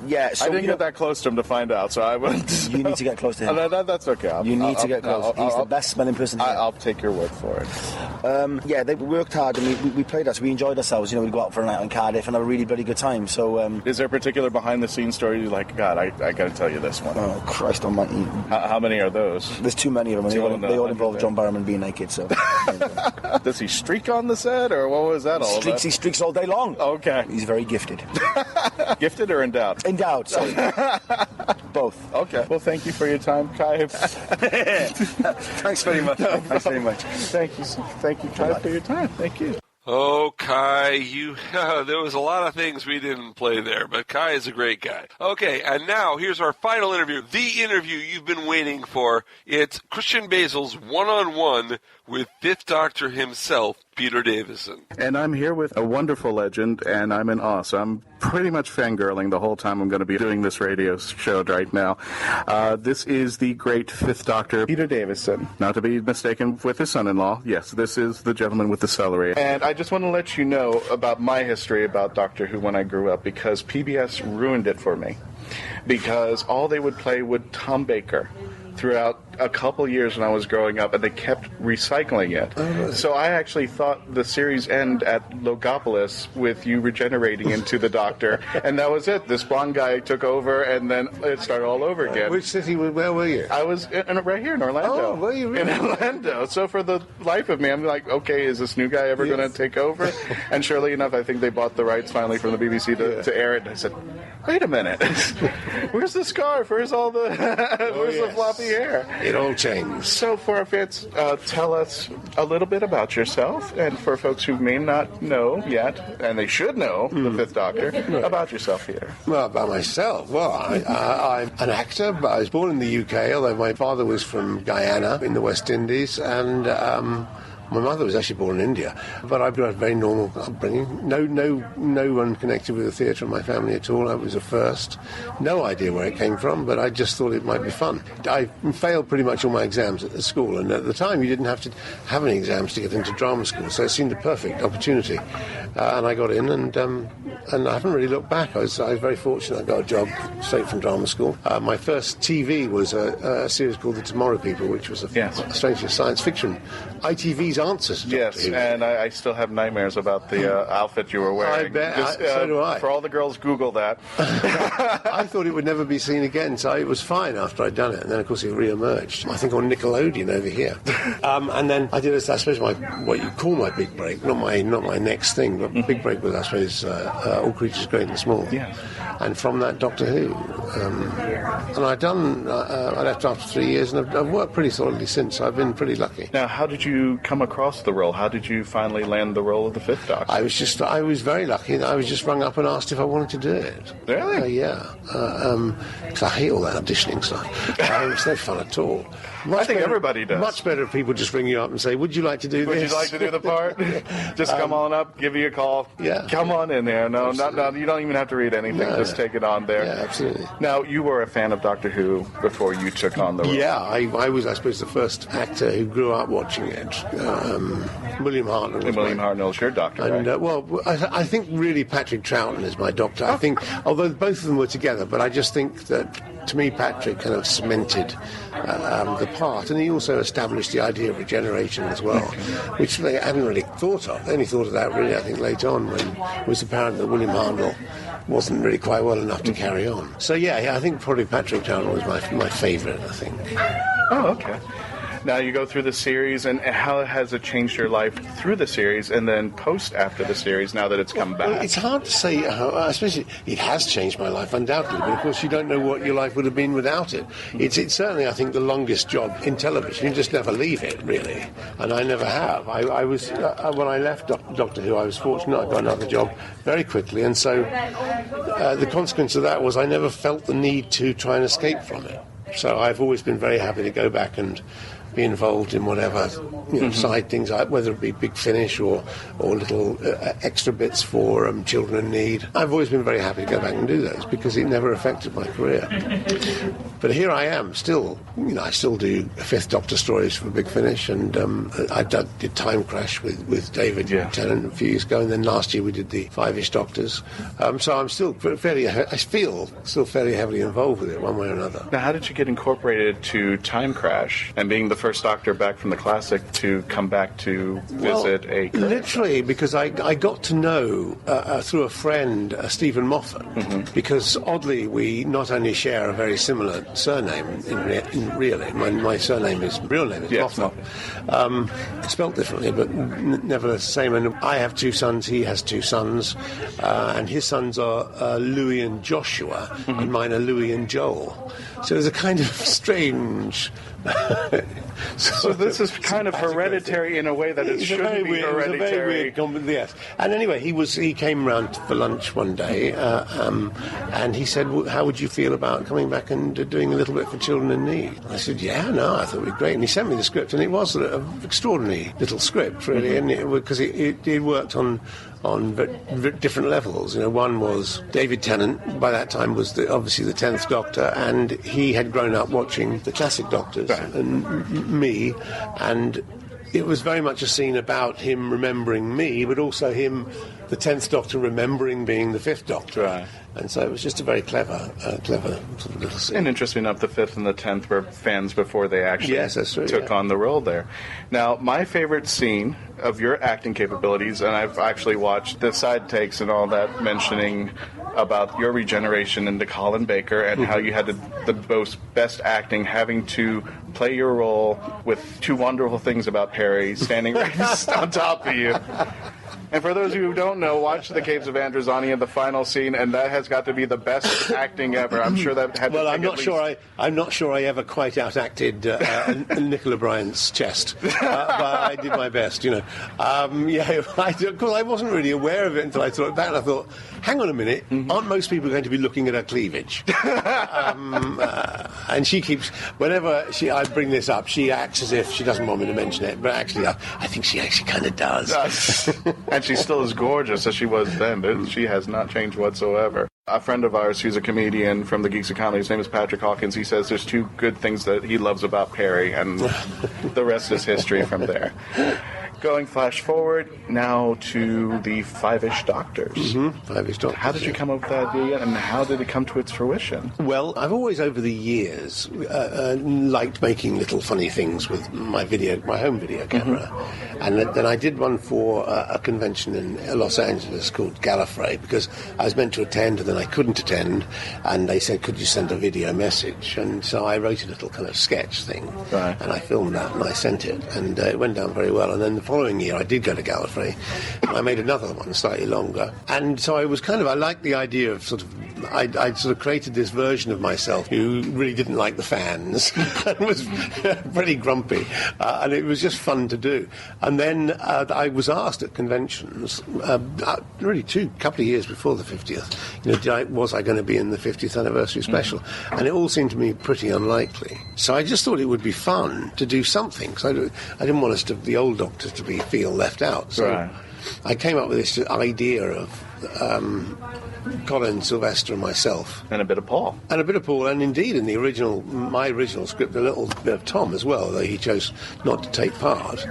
Yeah, so I didn't get that close to him to find out, so I wouldn't. You need to get close to him. That's okay. You need to get close. He's the best smelling person here. I'll take your word for it. They worked hard, and we played us. We enjoyed ourselves. We'd go out for a night in Cardiff and have a really bloody good time. So, is there a particular behind-the-scenes story you're like, God, I got to tell you this one? Oh, Christ almighty. How many are those? There's too many of them. They all involve John Barrowman being naked, so. Does he streak on the set, or what was that all about? He streaks all day long. Okay. He's very gifted. Gifted or endowed? Endowed, sorry. Both. Okay. Well, thank you for your time, Kai. Thanks very much. Thanks very much. Thank you, Kai, for your time. Thank you. Oh, Kai, there was a lot of things we didn't play there, but Kai is a great guy. Okay, and now here's our final interview, the interview you've been waiting for. It's Christian-basel's one-on-one with Fifth Doctor himself, Peter Davison. And I'm here with a wonderful legend, and I'm in awe, so I'm pretty much fangirling the whole time I'm going to be doing this radio show right now. This is the great Fifth Doctor, Peter Davison, not to be mistaken with his son-in-law. Yes, this is the gentleman with the celery. And I just want to let you know about my history about Doctor Who when I grew up, because PBS ruined it for me. Because all they would play was Tom Baker. throughout a couple years when I was growing up, and they kept recycling it. Oh, really? So I actually thought the series end at Logopolis with you regenerating into the Doctor, and that was it. This blonde guy took over, and then it started all over again. Which city? Where were you? I was right here in Orlando. Oh, were you really? In Orlando. So for the life of me, I'm like, okay, is this new guy ever going to take over? And surely enough, I think they bought the rights finally from the BBC to air it. And I said, wait a minute, where's the scarf? Where's all the the floppy hair? It all changed. So for our fans, tell us a little bit about yourself, and for folks who may not know yet, and they should know the Fifth Doctor, about yourself here. Well, about myself. Well, I'm an actor, but I was born in the UK, although my father was from Guyana in the West Indies, and my mother was actually born in India, but I've got a very normal upbringing. No one connected with the theatre in my family at all. I was a first. No idea where it came from, but I just thought it might be fun. I failed pretty much all my exams at the school, and at the time you didn't have to have any exams to get into drama school, so it seemed a perfect opportunity. And I got in, and I haven't really looked back. I was very fortunate. I got a job straight from drama school. My first TV was a series called The Tomorrow People, which was strangely science fiction. ITV's answers. Yes, and I still have nightmares about the outfit you were wearing. I bet. So do I. For all the girls, Google that. I thought it would never be seen again, so it was fine after I'd done it. And then, of course, it re-emerged. I think on Nickelodeon over here. And then I did, I suppose, what you call my big break. Not my next thing, but big break was, I suppose, All Creatures Great and Small. Yeah. And from that, Doctor Who. And I left after 3 years, and I've worked pretty solidly since. So I've been pretty lucky. Now, how did you come across the role? How did you finally land the role of the Fifth Doctor? I was very lucky. I was just rung up and asked if I wanted to do it. Really? Yeah. Because I hate all that auditioning stuff. It's no fun at all. I think everybody does. Much better if people just ring you up and say, would you like to do this? Would you like to do the part? Just come on up, give you a call. Yeah. Come on in there. No, you don't even have to read anything. No. Just take it on there. Yeah, absolutely. Now, you were a fan of Doctor Who before you took on the role. Yeah, I was, I suppose, the first actor who grew up watching it. William Hartnell. William Hartnell's your Doctor, and, right? well, I think really Patrick Troughton is my Doctor. I think, although both of them were together, but I just think that, to me, Patrick kind of cemented the part, and he also established the idea of regeneration as well, which they hadn't really thought of. They only thought of that really, I think, later on when it was apparent that William Hartnell wasn't really quite well enough to carry on. So yeah, I think probably Patrick Troughton was my favourite, I think. Oh, okay. Now you go through the series, and how has it changed your life through the series, and then post after the series, now that it's come back? Well, it's hard to say how, especially it has changed my life, undoubtedly, but of course you don't know what your life would have been without it. It's certainly, I think, the longest job in television. You just never leave it, really, and I never have. I was, when I left Doctor Who, I was fortunate. I got another job very quickly, and so the consequence of that was I never felt the need to try and escape from it. So I've always been very happy to go back and be involved in whatever side things, whether it be Big Finish or little extra bits for children in need. I've always been very happy to go back and do those because it never affected my career. But here I am, still, I still do Fifth Doctor stories for Big Finish, and I did Time Crash with David Tennant a few years ago, and then last year we did the Five-ish Doctors. So I'm still fairly heavily involved with it one way or another. Now, how did you get incorporated to Time Crash and being the first Doctor back from the classic to come back to visit a... Literally, because I got to know, through a friend, Stephen Moffat, because oddly we not only share a very similar surname in really. My real name is Moffat. Spelt differently, but nevertheless the same. And I have two sons, he has two sons, and his sons are Louis and Joshua, and mine are Louis and Joel. So there's a kind of strange... So this is kind of hereditary in a way that it shouldn't be hereditary. It's a very weird yes. And anyway, he came round for lunch one day, and he said, how would you feel about coming back and doing a little bit for children in need? I said, I thought it would be great. And he sent me the script, and it was an extraordinary little script, really, and because it worked on different levels. One was David Tennant, by that time was obviously the 10th Doctor, and he had grown up watching the classic Doctors, and me, and it was very much a scene about him remembering me, but also him, the 10th Doctor, remembering being the 5th Doctor. Right. And so it was just a very clever sort of little scene. And interesting enough, the 5th and the 10th were fans before they actually took on the role there. Now, my favorite scene of your acting capabilities, and I've actually watched the side takes and all that, mentioning about your regeneration into Colin Baker and how you had the best acting, having to play your role with two wonderful things about Perry standing right on top of you. And for those of you who don't know, watch The Caves of Androzani, the final scene, and that has got to be the best acting ever. I'm sure that had to I'm not sure I ever quite outacted Nicola Bryant's chest, but I did my best, you know. I wasn't really aware of it until I thought back, and I thought, hang on a minute, aren't most people going to be looking at her cleavage? And she keeps, whenever I bring this up, she acts as if she doesn't want me to mention it, but actually, I think she actually kind of does. And she still is gorgeous as she was then. She has not changed whatsoever. A friend of ours who's a comedian from the Geeks of Comedy, his name is Patrick Hawkins, he says there's two good things that he loves about Perry, and the rest is history from there. Going flash forward now to the Five-ish Doctors. Five-ish Doctors. How did you come up with that idea, and how did it come to its fruition? Well, I've always, over the years, liked making little funny things with my home video camera. And then I did one for a convention in Los Angeles called Gallifrey, because I was meant to attend and then I couldn't attend, and they said, could you send a video message? And so I wrote a little kind of sketch thing, and I filmed that and I sent it, and it went down very well. And then the following year I did go to Gallifrey, and I made another one slightly longer. And so I liked the idea of I'd sort of created this version of myself who really didn't like the fans and was pretty grumpy, and it was just fun to do. And then I was asked at conventions, really couple of years before the 50th, was I going to be in the 50th anniversary special? And it all seemed to me pretty unlikely. So I just thought it would be fun to do something, because I didn't want the old Doctors to feel left out. So I came up with this idea of Colin, Sylvester and myself. And a bit of Paul. And indeed in my original script, a little bit of Tom as well, though he chose not to take part.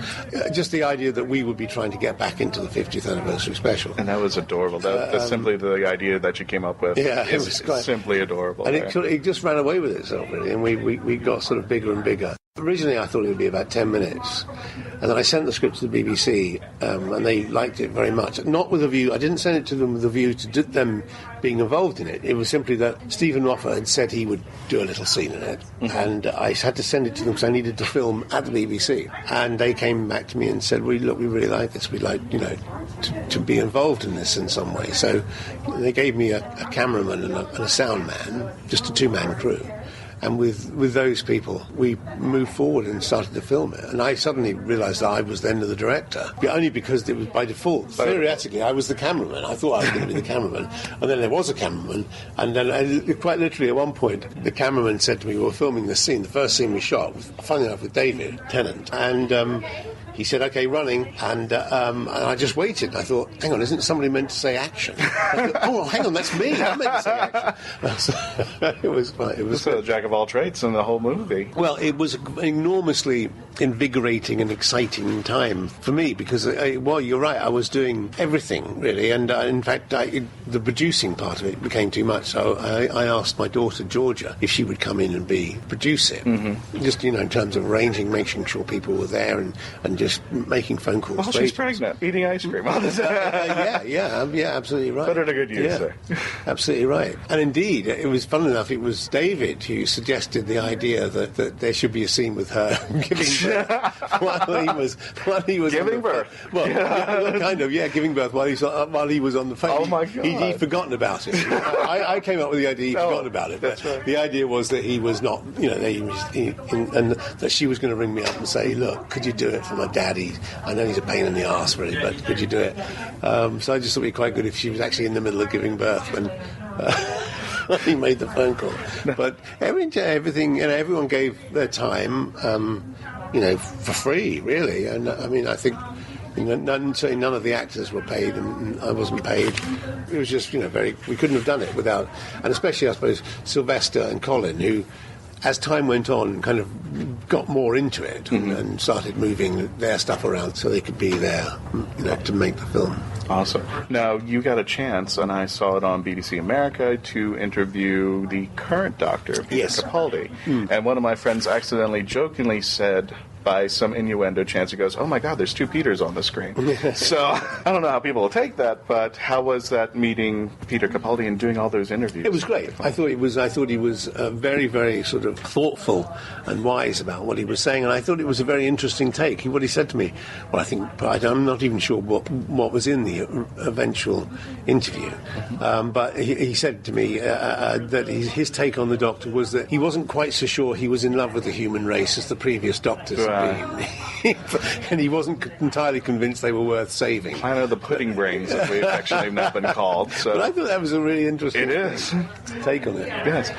Just the idea that we would be trying to get back into the 50th anniversary special. And that was adorable. That's simply the idea that you came up with. Yeah, it was simply adorable. And it just ran away with itself, really, and we got sort of bigger and bigger. Originally I thought it would be about 10 minutes, and then I sent the script to the BBC, and they liked it very much. Not with a view, I didn't send it to them with a view to them being involved in it. It was simply that Stephen Moffat had said he would do a little scene in it, and I had to send it to them because I needed to film at the BBC. And they came back to me and said, we really like this. We'd like, to be involved in this in some way. So they gave me a cameraman and a sound man, just a two-man crew. And with those people, we moved forward and started to film it. And I suddenly realised that I was then the director, only because it was by default. Theoretically, I was the cameraman. I thought I was going to be the cameraman. And then there was a cameraman. And then, quite literally, at one point, the cameraman said to me, we were filming this scene. The first scene we shot, funny enough, with David Tennant. And he said, OK, running. And I just waited. And I thought, hang on, isn't somebody meant to say action? I thought, oh, hang on, that's me. I meant to say action. It was fun. It was a jack of all trades in the whole movie. Well, it was an enormously invigorating and exciting time for me because, you're right, I was doing everything, really. And, in fact, the producing part of it became too much. So I asked my daughter, Georgia, if she would come in and produce it. Just, in terms of arranging, making sure people were there and just making phone calls. Well, she's pregnant, eating ice cream all the time. Yeah, absolutely right. Put her to good use there. Absolutely right. And indeed, it was fun enough, it was David who suggested the idea that there should be a scene with her giving birth while he was giving birth. Well, kind of, giving birth while he was on the phone. Oh my God! He'd forgotten about it. I came up with the idea he'd forgotten about it. But the idea was that he was not, and that she was going to ring me up and say, "Look, could you do it for my daddy? I know he's a pain in the arse, really, but could you do it?" So I just thought it'd be quite good if she was actually in the middle of giving birth when he made the phone call. But everything, everyone gave their time, for free, really. And I think none of the actors were paid, and I wasn't paid. It was just, we couldn't have done it without, and especially, I suppose, Sylvester and Colin, who as time went on, kind of got more into it and started moving their stuff around so they could be there, to make the film. Awesome. Now, you got a chance, and I saw it on BBC America, to interview the current Doctor, Peter-Capaldi. And one of my friends accidentally, jokingly said, by some innuendo chance, he goes, "Oh my God, there's two Peters on the screen." So I don't know how people will take that, but how was that meeting Peter Capaldi and doing all those interviews? It was great. I thought he was very, very sort of thoughtful and wise about what he was saying, and I thought it was a very interesting take. What he said to me, well, I'm not even sure what was in the eventual interview, but he said to me that his take on the Doctor was that he wasn't quite so sure he was in love with the human race as the previous Doctors. And he wasn't entirely convinced they were worth saving. Planet of the pudding brains, as we've actually now been called. So. But I thought that was a really interesting take on it. Yes.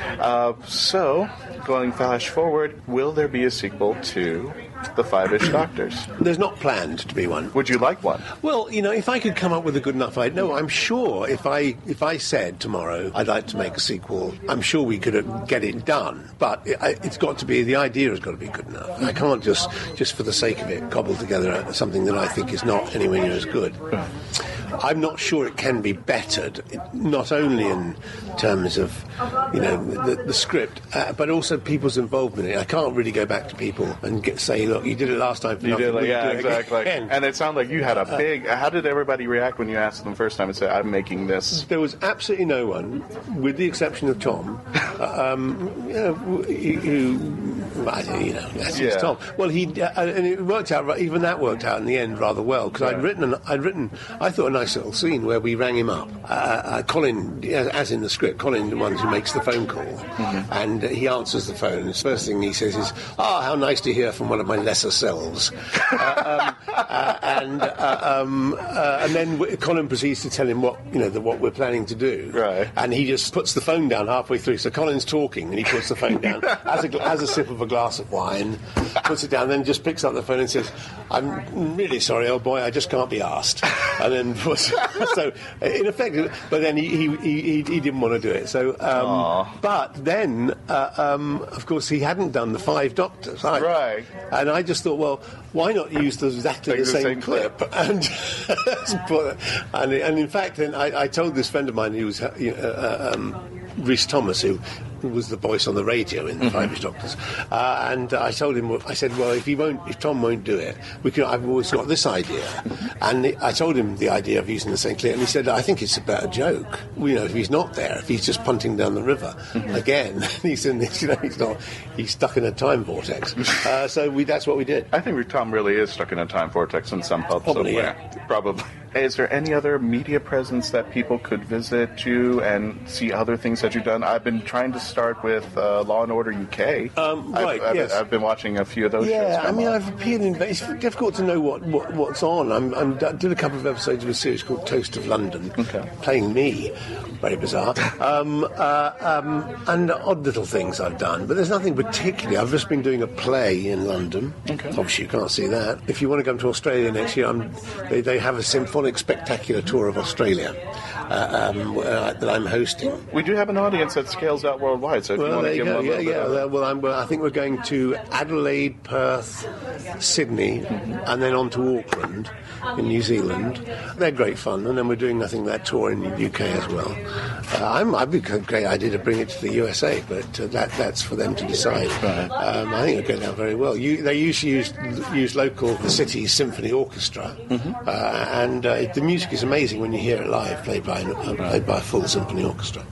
So, going flash forward, will there be a sequel to the Five-ish Doctors? There's not planned to be one. Would you like one? Well, if I could come up with a good enough idea, I'm sure if I said tomorrow I'd like to make a sequel, I'm sure we could get it done. But it's got to be, the idea has got to be good enough. I can't just for the sake of it cobble together something that I think is not anywhere near as good. I'm not sure it can be bettered, not only in terms of, the script, but also people's involvement in it. I can't really go back to people and say, look, you did it last time. Exactly. And it sounded like you had a big... How did everybody react when you asked them first time and said, I'm making this? There was absolutely no one, with the exception of Tom, that's Tom. Well, and it worked out. Even that worked out in the end rather well, because I'd written, I thought, a nice little scene where we rang him up. Colin, as in the script, Colin, the one who makes the phone call, and he answers the phone. The first thing he says is, how nice to hear from one of my lesser selves. And then Colin proceeds to tell him what we're planning to do. Right. And he just puts the phone down halfway through. So Colin's talking, and he puts the phone down, has a sip of a glass of wine, puts it down, then just picks up the phone and says, "I'm really sorry, old boy, I just can't be asked." And then so in effect, but then he didn't want to do it. So, but then of course he hadn't done the Five Doctors, right? And I just thought, well, why not use exactly the same clip? And in fact, then I told this friend of mine who was Rhys Thomas, who was the voice on the radio in the Five-ish Doctors, and I told him, I said, well, if Tom won't do it, I've always got this idea, and I told him the idea of using the same clip, and he said, I think it's a better joke. If he's not there, if he's just punting down the river again, he's in this, he's stuck in a time vortex. So that's what we did. I think Tom really is stuck in a time vortex in some pub somewhere. Probably. Is there any other media presence that people could visit you and see other things that you've done? I've been trying to start with Law & Order UK. I've been watching a few of those shows. Yeah, I've appeared in... It's difficult to know what's on. I did a couple of episodes of a series called Toast of London, playing me. Very bizarre. And odd little things I've done, but there's nothing particularly. I've just been doing a play in London. Obviously, you can't see that. If you want to come to Australia next year, they have a symphonic spectacular tour of Australia that I'm hosting. We do have an audience that scales out worldwide, so if you want to give them a little bit. Well, I think we're going to Adelaide, Perth, Sydney, and then on to Auckland in New Zealand. They're great fun, and then we're doing that tour in the UK as well. I'd be a great idea to bring it to the USA, but that's for them to decide. I think it'll go down very well. They usually use the city's symphony orchestra, and the music is amazing when you hear it live, played by a full symphony orchestra.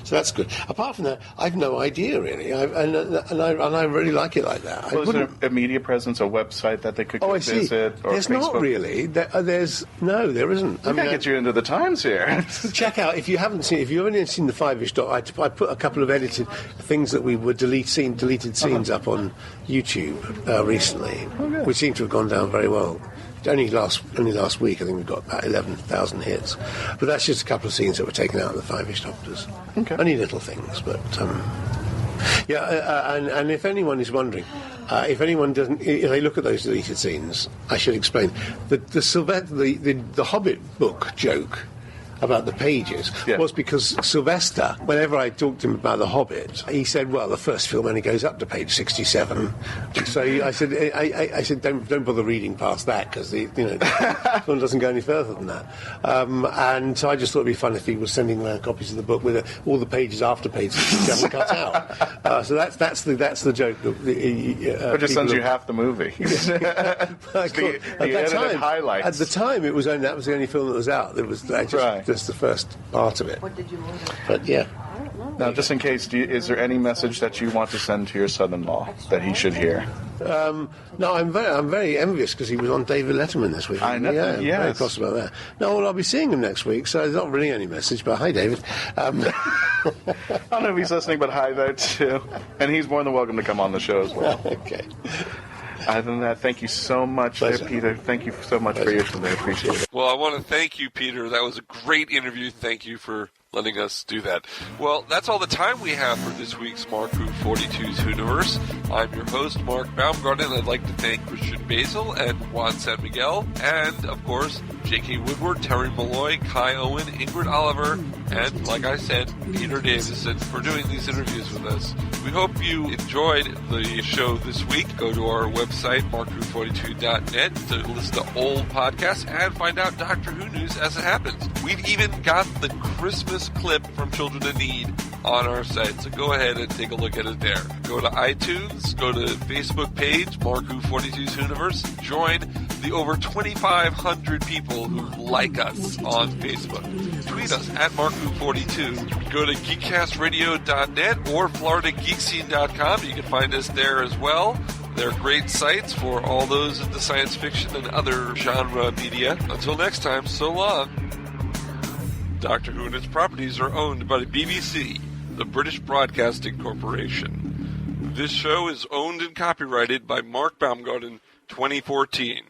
So that's good. Apart from that, I've no idea really, and I really like it like that. Well, is there a media presence, a website that they could visit? Or there's Facebook? Not really. There isn't. I get you into the Times here. Check out if you haven't seen the Five-ish Doc. I put a couple of edited things that we were deleted scenes up on YouTube recently, which seem to have gone down very well. Only last week, I think we got about 11,000 hits. But that's just a couple of scenes that were taken out of the Five-ish Doctors. Only little things, but and if anyone is wondering, if they look at those deleted scenes, I should explain the Hobbit book joke. about the pages was because Sylvester, whenever I talked to him about The Hobbit, he said, well, the first film only goes up to page 67. So I said, don't bother reading past that, because the film doesn't go any further than that. And so I just thought it'd be fun if he was sending around copies of the book with all the pages after page 67 cut out. So that's the joke. It just sends you half the movie. At the time, that was the only film that was out. It was just the first part of it. What did you order? But yeah. Now, just in case, is there any message that you want to send to your son-in-law that he should hear? No, I'm very envious because he was on David Letterman this week. I know. Yeah, I'm very cross about that. No, well, I'll be seeing him next week, so it's not really any message. But hi, David. I don't know if he's listening, but hi there too. And he's more than welcome to come on the show as well. Okay. Other than that, thank you so much, there, Peter. Thank you so much for your time. I appreciate it. Well, I want to thank you, Peter. That was a great interview. Thank you for letting us do that. Well, that's all the time we have for this week's Mark Who 42's Whoniverse. I'm your host, Mark Baumgarten. I'd like to thank Christian-basel and Juan Sanmiguel, and, of course, J.K. Woodward, Terry Molloy, Kai-Owen, Ingrid-Oliver, and, like I said, Peter Davison for doing these interviews with us. We hope you enjoyed the show this week. Go to our website, mark-who42.net, to listen to old podcasts and find out Doctor Who news as it happens. We've even got the Christmas clip from Children in Need on our site, so go ahead and take a look at it there. Go to iTunes, go to Facebook page, Mark Who 42's Whoniverse, join the over 2,500 people who like us on Facebook. Tweet us at MarkWho42. Go to geekcastradio.net or FloridaGeekscene.com. You can find us there as well. They're great sites for all those into science fiction and other genre media. Until next time, so long. Doctor Who and its properties are owned by the BBC, the British Broadcasting Corporation. This show is owned and copyrighted by Mark Baumgarten, 2014.